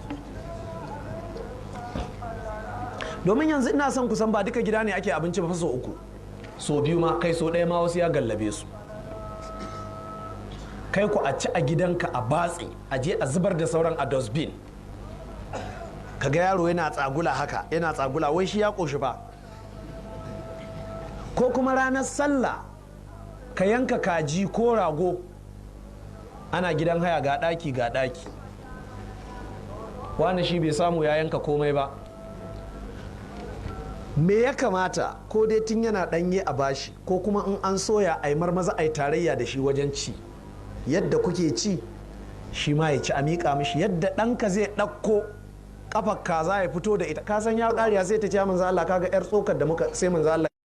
Speaker 1: Domin yanzu ina son kusan ba duka gida ne ake abinci ba, so uku, so biyu ma, kai so ɗaya ma wasu ya gallabe su. Kai ku a ci a gidanka a batse, a je a zubar da sauran a dustbin. Kaga yaro yana tsagula haka, yana tsagula, wai shi ya ƙoshi ba. Ko kuma ranar sallah ka yanka kaji ko rago, ana gidan haya, ga ɗaki ga ɗaki, wani shi bai samu ya yanka komai ba. Me ya kamata ko dai tun yana ɗanye a bashi, ko kuma in an soya a yi marmaza a yi tarayya da shi wajen ci, yadda kuke ci shi ma ya ci, a miƙa mishi. Yadda ɗanka zai ɗauko ƙafar kaza ya fito da ita, kasan ya ƙariya sai ta ce manzo Allah kaga 'yar tsokar da muka, sai manzo Allah